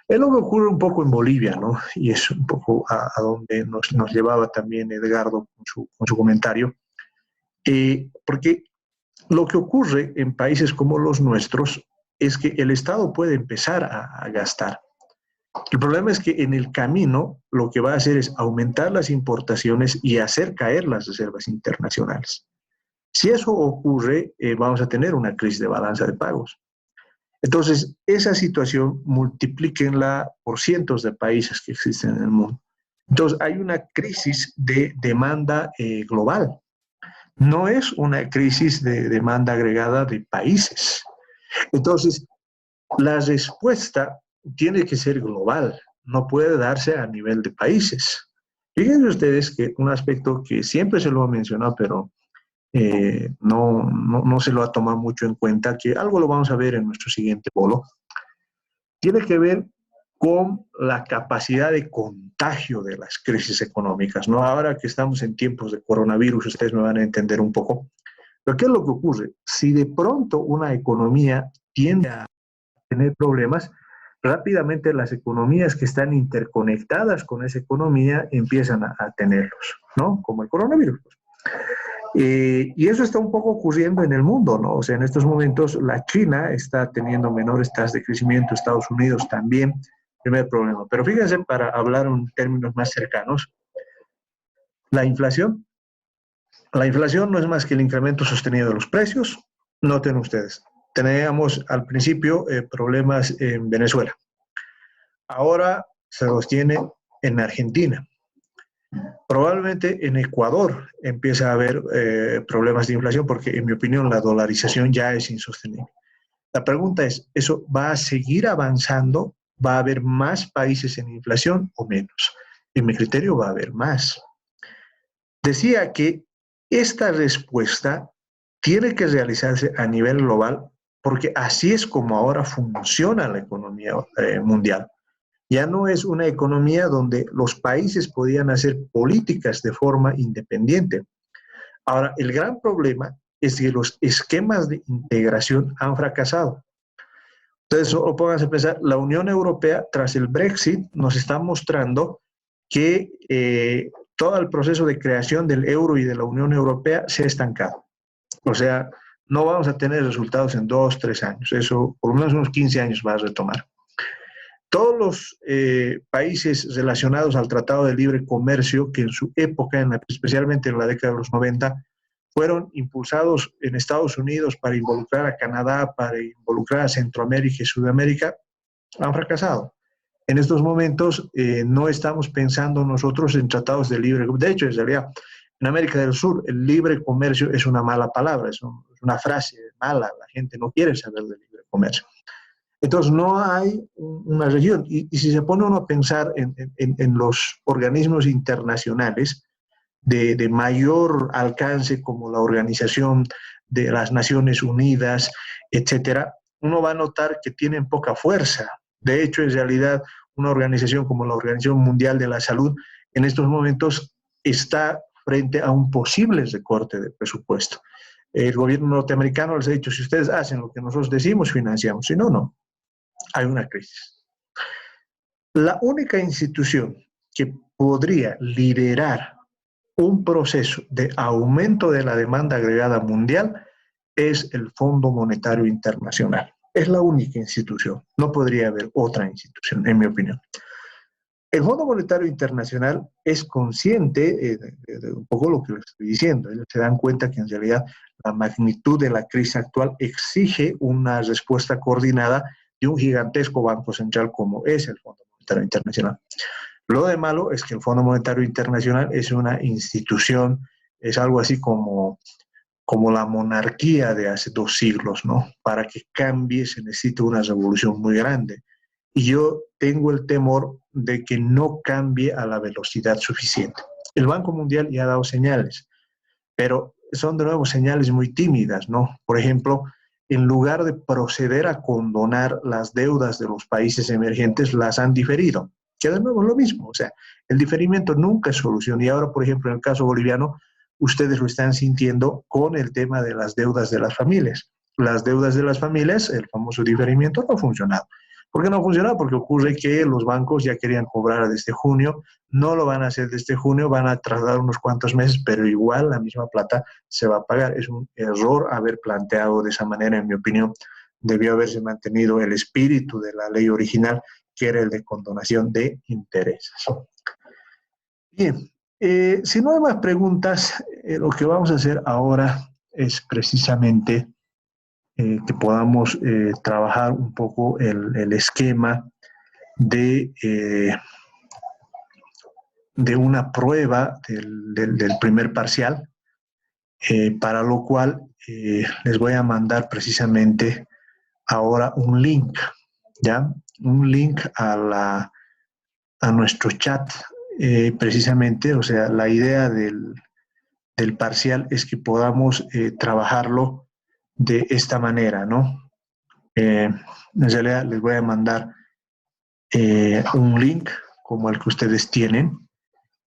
Es lo que ocurre un poco en Bolivia, ¿no? Y es un poco a donde nos llevaba también Edgardo con su comentario. Porque lo que ocurre en países como los nuestros es que el Estado puede empezar a gastar. El problema es que en el camino lo que va a hacer es aumentar las importaciones y hacer caer las reservas internacionales. Si eso ocurre, vamos a tener una crisis de balanza de pagos. Entonces, esa situación multiplíquenla por cientos de países que existen en el mundo. Entonces, hay una crisis de demanda global. No es una crisis de demanda agregada de países. Entonces, la respuesta tiene que ser global, no puede darse a nivel de países. Fíjense ustedes que un aspecto que siempre se lo ha mencionado, pero no se lo ha tomado mucho en cuenta, que algo lo vamos a ver en nuestro siguiente polo, tiene que ver con la capacidad de contagio de las crisis económicas, ¿no? Ahora que estamos en tiempos de coronavirus, ustedes me van a entender un poco. Pero ¿qué es lo que ocurre? Si de pronto una economía tiende a tener problemas, rápidamente las economías que están interconectadas con esa economía empiezan a tenerlos, ¿no? Como el coronavirus. Y eso está un poco ocurriendo en el mundo, ¿no? O sea, en estos momentos la China está teniendo menores tasas de crecimiento, Estados Unidos también, primer problema. Pero fíjense, para hablar en términos más cercanos, la inflación no es más que el incremento sostenido de los precios. Noten ustedes, teníamos al principio problemas en Venezuela. Ahora se los tiene en Argentina. Probablemente en Ecuador empieza a haber problemas de inflación porque, en mi opinión, la dolarización ya es insostenible. La pregunta es, ¿eso va a seguir avanzando? ¿Va a haber más países en inflación o menos? En mi criterio va a haber más. Decía que esta respuesta tiene que realizarse a nivel global porque así es como ahora funciona la economía mundial. Ya no es una economía donde los países podían hacer políticas de forma independiente. Ahora, el gran problema es que los esquemas de integración han fracasado. Entonces, solo pónganse a pensar, la Unión Europea, tras el Brexit, nos está mostrando que todo el proceso de creación del euro y de la Unión Europea se ha estancado. O sea, no vamos a tener resultados en 2, 3 años. Eso, por lo menos unos 15 años va a retomar. Todos los países relacionados al Tratado de Libre Comercio, que en su época, especialmente en la década de los 90, fueron impulsados en Estados Unidos para involucrar a Canadá, para involucrar a Centroamérica y Sudamérica, han fracasado. En estos momentos no estamos pensando nosotros en tratados de libre comercio. De hecho, en realidad, en América del Sur, el libre comercio es una mala palabra, es una frase mala, la gente no quiere saber de libre comercio. Entonces, no hay una región. Y si se pone uno a pensar en los organismos internacionales de mayor alcance, como la Organización de las Naciones Unidas, etcétera, uno va a notar que tienen poca fuerza. De hecho, en realidad, una organización como la Organización Mundial de la Salud, en estos momentos está frente a un posible recorte de presupuesto. El gobierno norteamericano les ha dicho, si ustedes hacen lo que nosotros decimos, financiamos. Si no, no. Hay una crisis. La única institución que podría liderar un proceso de aumento de la demanda agregada mundial es el Fondo Monetario Internacional. Es la única institución. No podría haber otra institución, en mi opinión. El Fondo Monetario Internacional es consciente de un poco lo que les estoy diciendo. Ellos se dan cuenta que en realidad la magnitud de la crisis actual exige una respuesta coordinada de un gigantesco banco central como es el Fondo Monetario Internacional. Lo de malo es que el Fondo Monetario Internacional es una institución, es algo así como la monarquía de hace 2 siglos, ¿no? Para que cambie se necesita una revolución muy grande. Y yo tengo el temor de que no cambie a la velocidad suficiente. El Banco Mundial ya ha dado señales, pero son de nuevo señales muy tímidas, ¿no? Por ejemplo, en lugar de proceder a condonar las deudas de los países emergentes, las han diferido, que de nuevo es lo mismo. O sea, el diferimiento nunca es solución. Y ahora, por ejemplo, en el caso boliviano, ustedes lo están sintiendo con el tema de las deudas de las familias. Las deudas de las familias, el famoso diferimiento, no ha funcionado. ¿Por qué no ha funcionado? Porque ocurre que los bancos ya querían cobrar desde junio, no lo van a hacer desde junio, van a tardar unos cuantos meses, pero igual la misma plata se va a pagar. Es un error haber planteado de esa manera, en mi opinión. Debió haberse mantenido el espíritu de la ley original, que era el de condonación de intereses. Bien, si no hay más preguntas, lo que vamos a hacer ahora es precisamente que podamos trabajar un poco el esquema de una prueba del primer parcial, para lo cual les voy a mandar precisamente ahora un link, ¿ya? Un link a nuestro chat, precisamente, o sea, la idea del parcial es que podamos trabajarlo de esta manera, ¿no? En realidad les voy a mandar un link como el que ustedes tienen,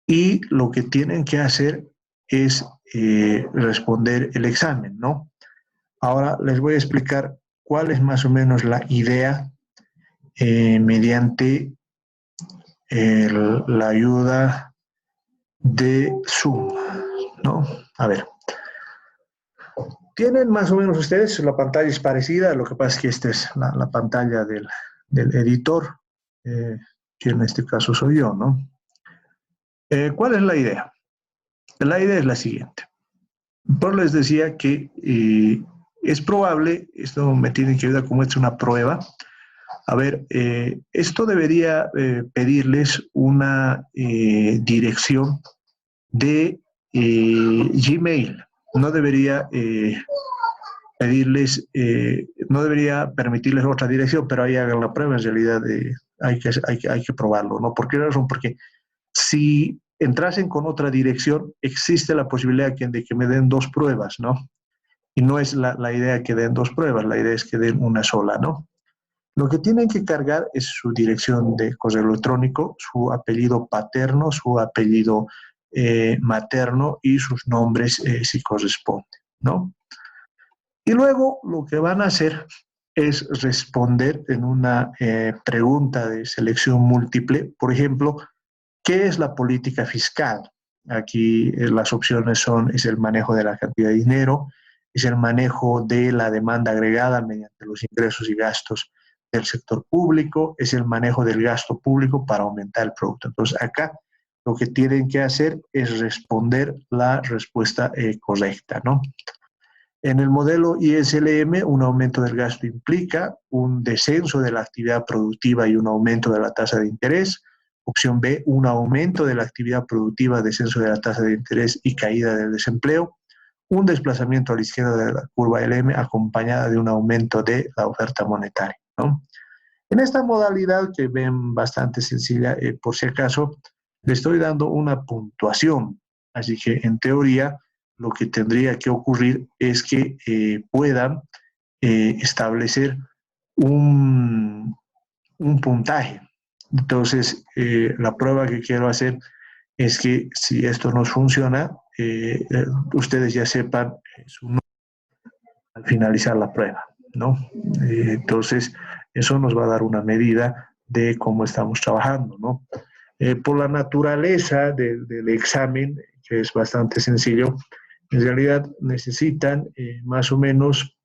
y lo que tienen que hacer es responder el examen, ¿no? Ahora les voy a explicar cuál es más o menos la idea mediante la ayuda de Zoom, ¿no? A ver. Tienen más o menos ustedes, la pantalla es parecida, lo que pasa es que esta es la pantalla del editor, que en este caso soy yo, ¿no? ¿Cuál es la idea? La idea es la siguiente. Por les decía que es probable, esto me tienen que ayudar como es una prueba. A ver, esto debería pedirles una dirección de Gmail. No debería pedirles, no debería permitirles otra dirección, pero ahí hagan la prueba. En realidad hay que probarlo, ¿no? ¿Por qué razón? Porque si entrasen con otra dirección, existe la posibilidad de que me den dos pruebas, ¿no? Y no es la idea que den dos pruebas, la idea es que den una sola, ¿no? Lo que tienen que cargar es su dirección de correo electrónico, su apellido paterno, su apellido materno y sus nombres si corresponde, ¿no? Y luego lo que van a hacer es responder en una pregunta de selección múltiple, por ejemplo, ¿qué es la política fiscal? Aquí las opciones es el manejo de la cantidad de dinero, es el manejo de la demanda agregada mediante los ingresos y gastos del sector público, es el manejo del gasto público para aumentar el producto. Entonces, acá lo que tienen que hacer es responder la respuesta correcta, ¿no? En el modelo ISLM, un aumento del gasto implica un descenso de la actividad productiva y un aumento de la tasa de interés. Opción B, un aumento de la actividad productiva, descenso de la tasa de interés y caída del desempleo. Un desplazamiento a la izquierda de la curva LM acompañada de un aumento de la oferta monetaria, ¿no? En esta modalidad, que ven bastante sencilla, por si acaso, le estoy dando una puntuación. Así que, en teoría, lo que tendría que ocurrir es que puedan establecer un puntaje. Entonces, la prueba que quiero hacer es que si esto nos funciona, ustedes ya sepan su nombre al finalizar la prueba, ¿no? Entonces, eso nos va a dar una medida de cómo estamos trabajando, ¿no? Por la naturaleza del examen, que es bastante sencillo, en realidad necesitan más o menos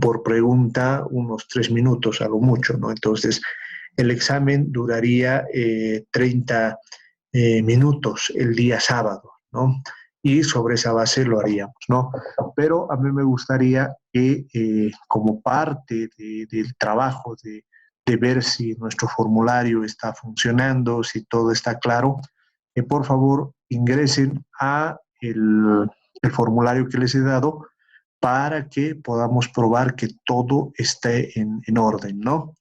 por pregunta unos 3 minutos a lo mucho, ¿no? Entonces, el examen duraría 30 minutos el día sábado, ¿no? Y sobre esa base lo haríamos, ¿no? Pero a mí me gustaría que como parte del trabajo de ver si nuestro formulario está funcionando, si todo está claro, que por favor ingresen a el formulario que les he dado para que podamos probar que todo esté en orden, ¿no?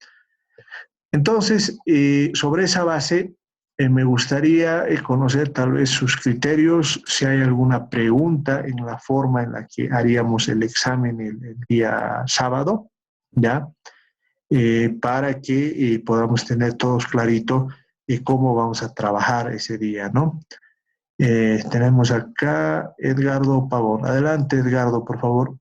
Entonces, sobre esa base, me gustaría conocer tal vez sus criterios, si hay alguna pregunta en la forma en la que haríamos el examen el día sábado, ¿ya? Para que podamos tener todos clarito cómo vamos a trabajar ese día, ¿no? Tenemos acá Edgardo Pavón. Adelante, Edgardo, por favor.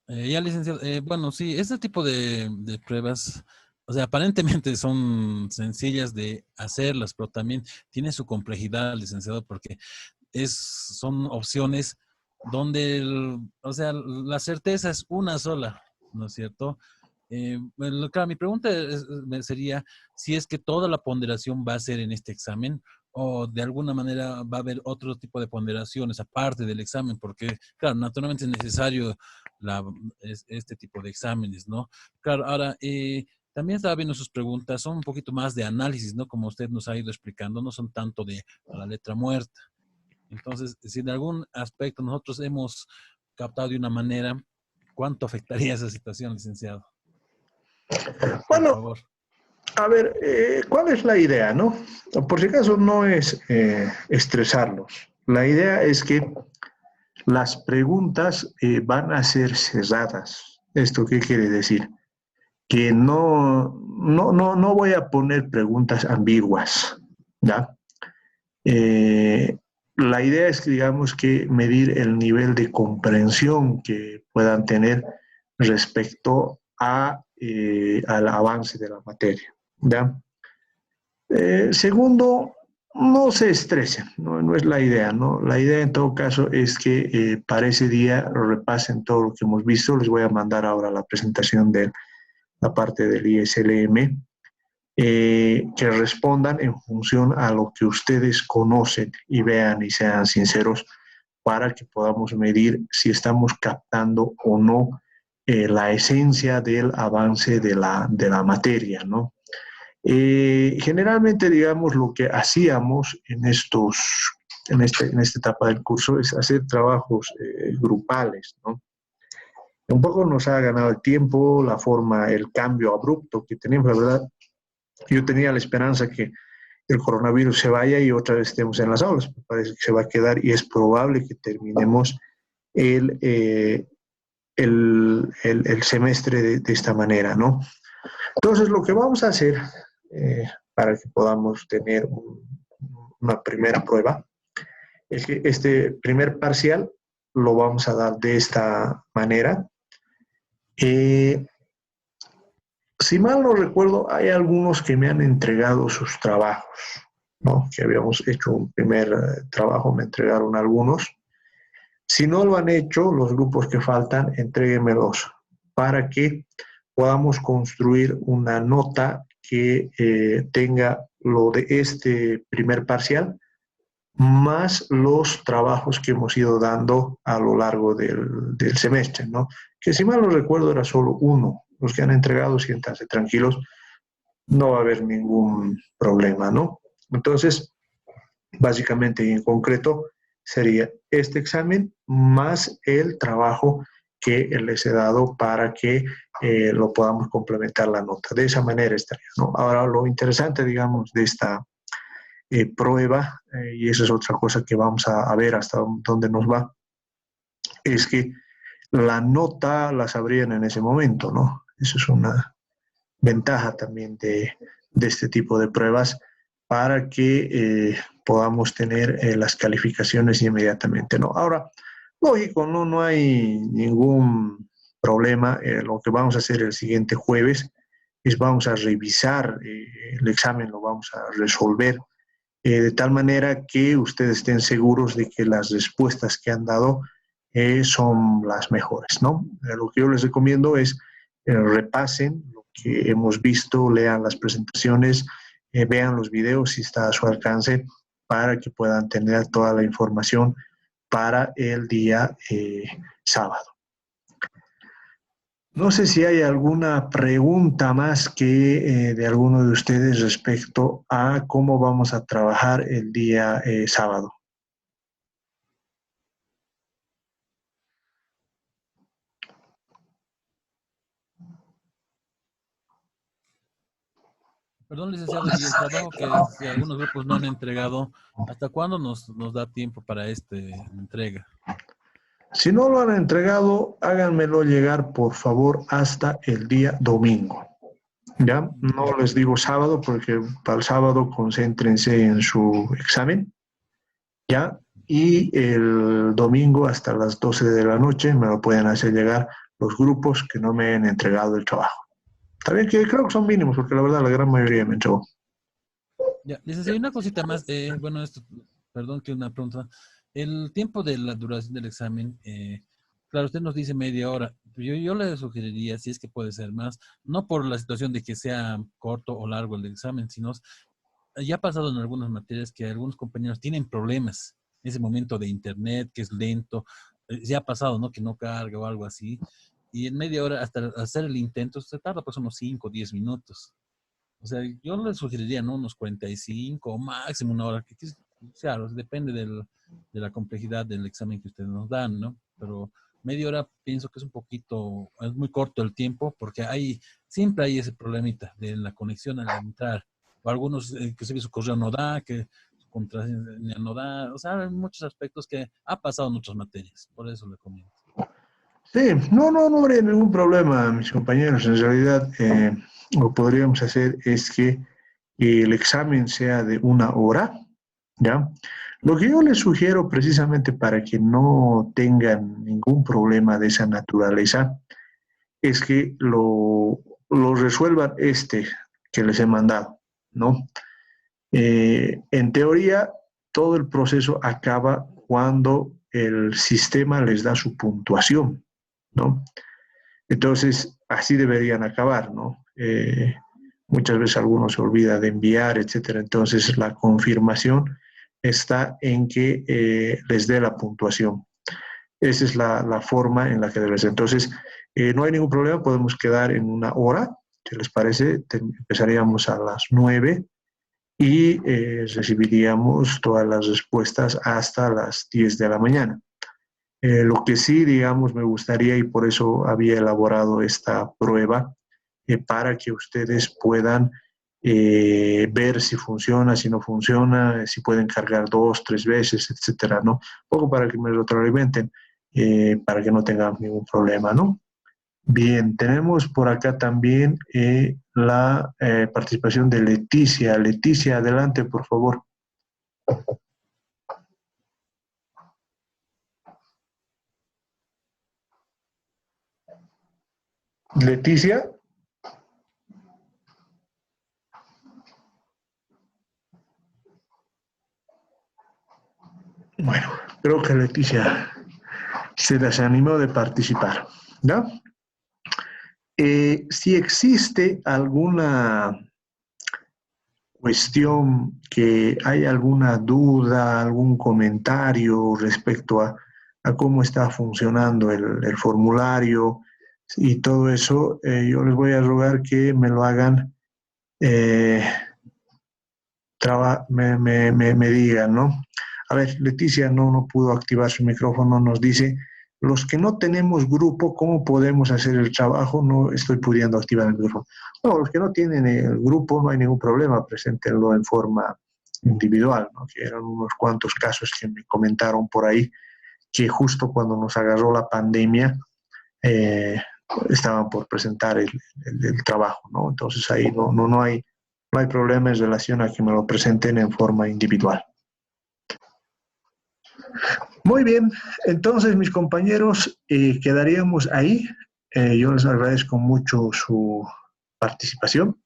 Ya, licenciado. Bueno, sí, este tipo de pruebas, o sea, aparentemente son sencillas de hacerlas, pero también tiene su complejidad, licenciado, porque son opciones donde, o sea, la certeza es una sola, ¿no es cierto? Bueno, claro, mi pregunta sería si es que toda la ponderación va a ser en este examen o de alguna manera va a haber otro tipo de ponderaciones aparte del examen, porque, claro, naturalmente es necesario este tipo de exámenes, ¿no? Claro, ahora, también estaba viendo sus preguntas, son un poquito más de análisis, ¿no? Como usted nos ha ido explicando, no son tanto de a la letra muerta. Entonces, si en algún aspecto nosotros hemos captado de una manera, ¿cuánto afectaría esa situación, licenciado? Por Bueno, favor. a ver, ¿cuál es la idea, no? Por si acaso no es estresarlos. La idea es que las preguntas van a ser cerradas. ¿Esto qué quiere decir? Que no voy a poner preguntas ambiguas, ¿ya? La idea es, digamos, que medir el nivel de comprensión que puedan tener respecto al avance de la materia, ¿ya? Segundo, no se estresen, no es la idea, ¿no? La idea en todo caso es que para ese día repasen todo lo que hemos visto. Les voy a mandar ahora la presentación de la parte del ISLM, que respondan en función a lo que ustedes conocen y vean y sean sinceros para que podamos medir si estamos captando o no la esencia del avance de la materia, ¿no? Generalmente, digamos, lo que hacíamos en esta etapa del curso es hacer trabajos grupales, ¿no? Un poco nos ha ganado el tiempo, la forma, el cambio abrupto que tenemos, la verdad. Yo tenía la esperanza que el coronavirus se vaya y otra vez estemos en las aulas. Me parece que se va a quedar y es probable que terminemos el, eh, el semestre de esta manera, ¿no? Entonces, lo que vamos a hacer para que podamos tener una primera prueba es que este primer parcial lo vamos a dar de esta manera. Si mal no recuerdo, hay algunos que me han entregado sus trabajos, ¿no? Que habíamos hecho un primer trabajo, me entregaron algunos. Si no lo han hecho, los grupos que faltan, entréguenmelos para que podamos construir una nota que tenga lo de este primer parcial, más los trabajos que hemos ido dando a lo largo del semestre, ¿no? Que si mal no recuerdo era solo uno. Los que han entregado, siéntanse tranquilos, no va a haber ningún problema, ¿no? Entonces, básicamente y en concreto, sería este examen más el trabajo que les he dado para que lo podamos complementar la nota. De esa manera estaría, ¿no? Ahora, lo interesante, digamos, de esta prueba, y esa es otra cosa que vamos a ver hasta dónde nos va, es que la nota la sabrían en ese momento, ¿no? Eso es una ventaja también de este tipo de pruebas para que podamos tener las calificaciones inmediatamente, ¿no? Ahora, lógico, no hay ningún problema. Lo que vamos a hacer el siguiente jueves es vamos a revisar el examen, lo vamos a resolver de tal manera que ustedes estén seguros de que las respuestas que han dado son las mejores, ¿no? Lo que yo les recomiendo es repasen lo que hemos visto, lean las presentaciones, vean los videos si está a su alcance para que puedan tener toda la información para el día sábado. No sé si hay alguna pregunta más que de alguno de ustedes respecto a cómo vamos a trabajar el día sábado. Perdón, licenciado, y el trabajo que si algunos grupos no han entregado, ¿hasta cuándo nos da tiempo para esta entrega? Si no lo han entregado, háganmelo llegar, por favor, hasta el día domingo. Ya, no les digo sábado porque para el sábado concéntrense en su examen, ya, y el domingo hasta las 12 de la noche me lo pueden hacer llegar los grupos que no me han entregado el trabajo. También que creo que son mínimos porque la verdad la gran mayoría me entregó. Ya, licenciado, y una cosita más, bueno, esto, perdón que una pregunta. El tiempo de la duración del examen, claro, usted nos dice media hora. Yo le sugeriría, si es que puede ser más, no por la situación de que sea corto o largo el examen, sino ya ha pasado en algunas materias que algunos compañeros tienen problemas en ese momento de internet, que es lento. Ya ha pasado, ¿no? Que no carga o algo así. Y en media hora, hasta hacer el intento, se tarda pues unos 5 o 10 minutos. O sea, yo le sugeriría, ¿no? Unos 45 o máximo una hora. Claro, depende de la complejidad del examen que ustedes nos dan, ¿no? Pero media hora pienso que es un poquito, es muy corto el tiempo porque siempre hay ese problemita de la conexión al entrar. O algunos, inclusive su correo no da, que su contraseña no da. O sea, hay muchos aspectos que ha pasado en otras materias. Por eso le comento. Sí, no habría ningún problema, mis compañeros. En realidad, lo que podríamos hacer es que el examen sea de una hora, ¿ya? Lo que yo les sugiero precisamente para que no tengan ningún problema de esa naturaleza es que lo resuelvan que les he mandado, ¿no? En teoría, todo el proceso acaba cuando el sistema les da su puntuación, ¿no? Entonces, así deberían acabar, ¿no? Muchas veces algunos se olvida de enviar, etcétera. Entonces, la confirmación está en que les dé la puntuación. Esa es la forma en la que debe ser. Entonces, no hay ningún problema, podemos quedar en una hora, si les parece, empezaríamos a las 9 y recibiríamos todas las respuestas hasta las 10 de la mañana. Lo que sí, digamos, me gustaría, y por eso había elaborado esta prueba, para que ustedes puedan ver si funciona, si no funciona, si pueden cargar 2, 3 veces, etcétera, ¿no? Un poco para que me retroalimenten, para que no tengan ningún problema, ¿no? Bien, tenemos por acá también la participación de Leticia. Leticia, adelante, por favor. Leticia. Bueno, creo que Leticia se desanimó de participar, ¿no? Si existe alguna cuestión, que hay alguna duda, algún comentario respecto a cómo está funcionando el formulario y todo eso, yo les voy a rogar que me lo hagan, eh, me digan, ¿no? A ver, Leticia no pudo activar su micrófono, nos dice, los que no tenemos grupo, ¿cómo podemos hacer el trabajo? No estoy pudiendo activar el micrófono. No, los que no tienen el grupo no hay ningún problema, preséntenlo en forma individual, ¿no? Que eran unos cuantos casos que me comentaron por ahí, que justo cuando nos agarró la pandemia, eh, estaban por presentar el trabajo, ¿no? Entonces ahí no hay problema en relación a que me lo presenten en forma individual. Muy bien, entonces mis compañeros, quedaríamos ahí. Yo les agradezco mucho su participación.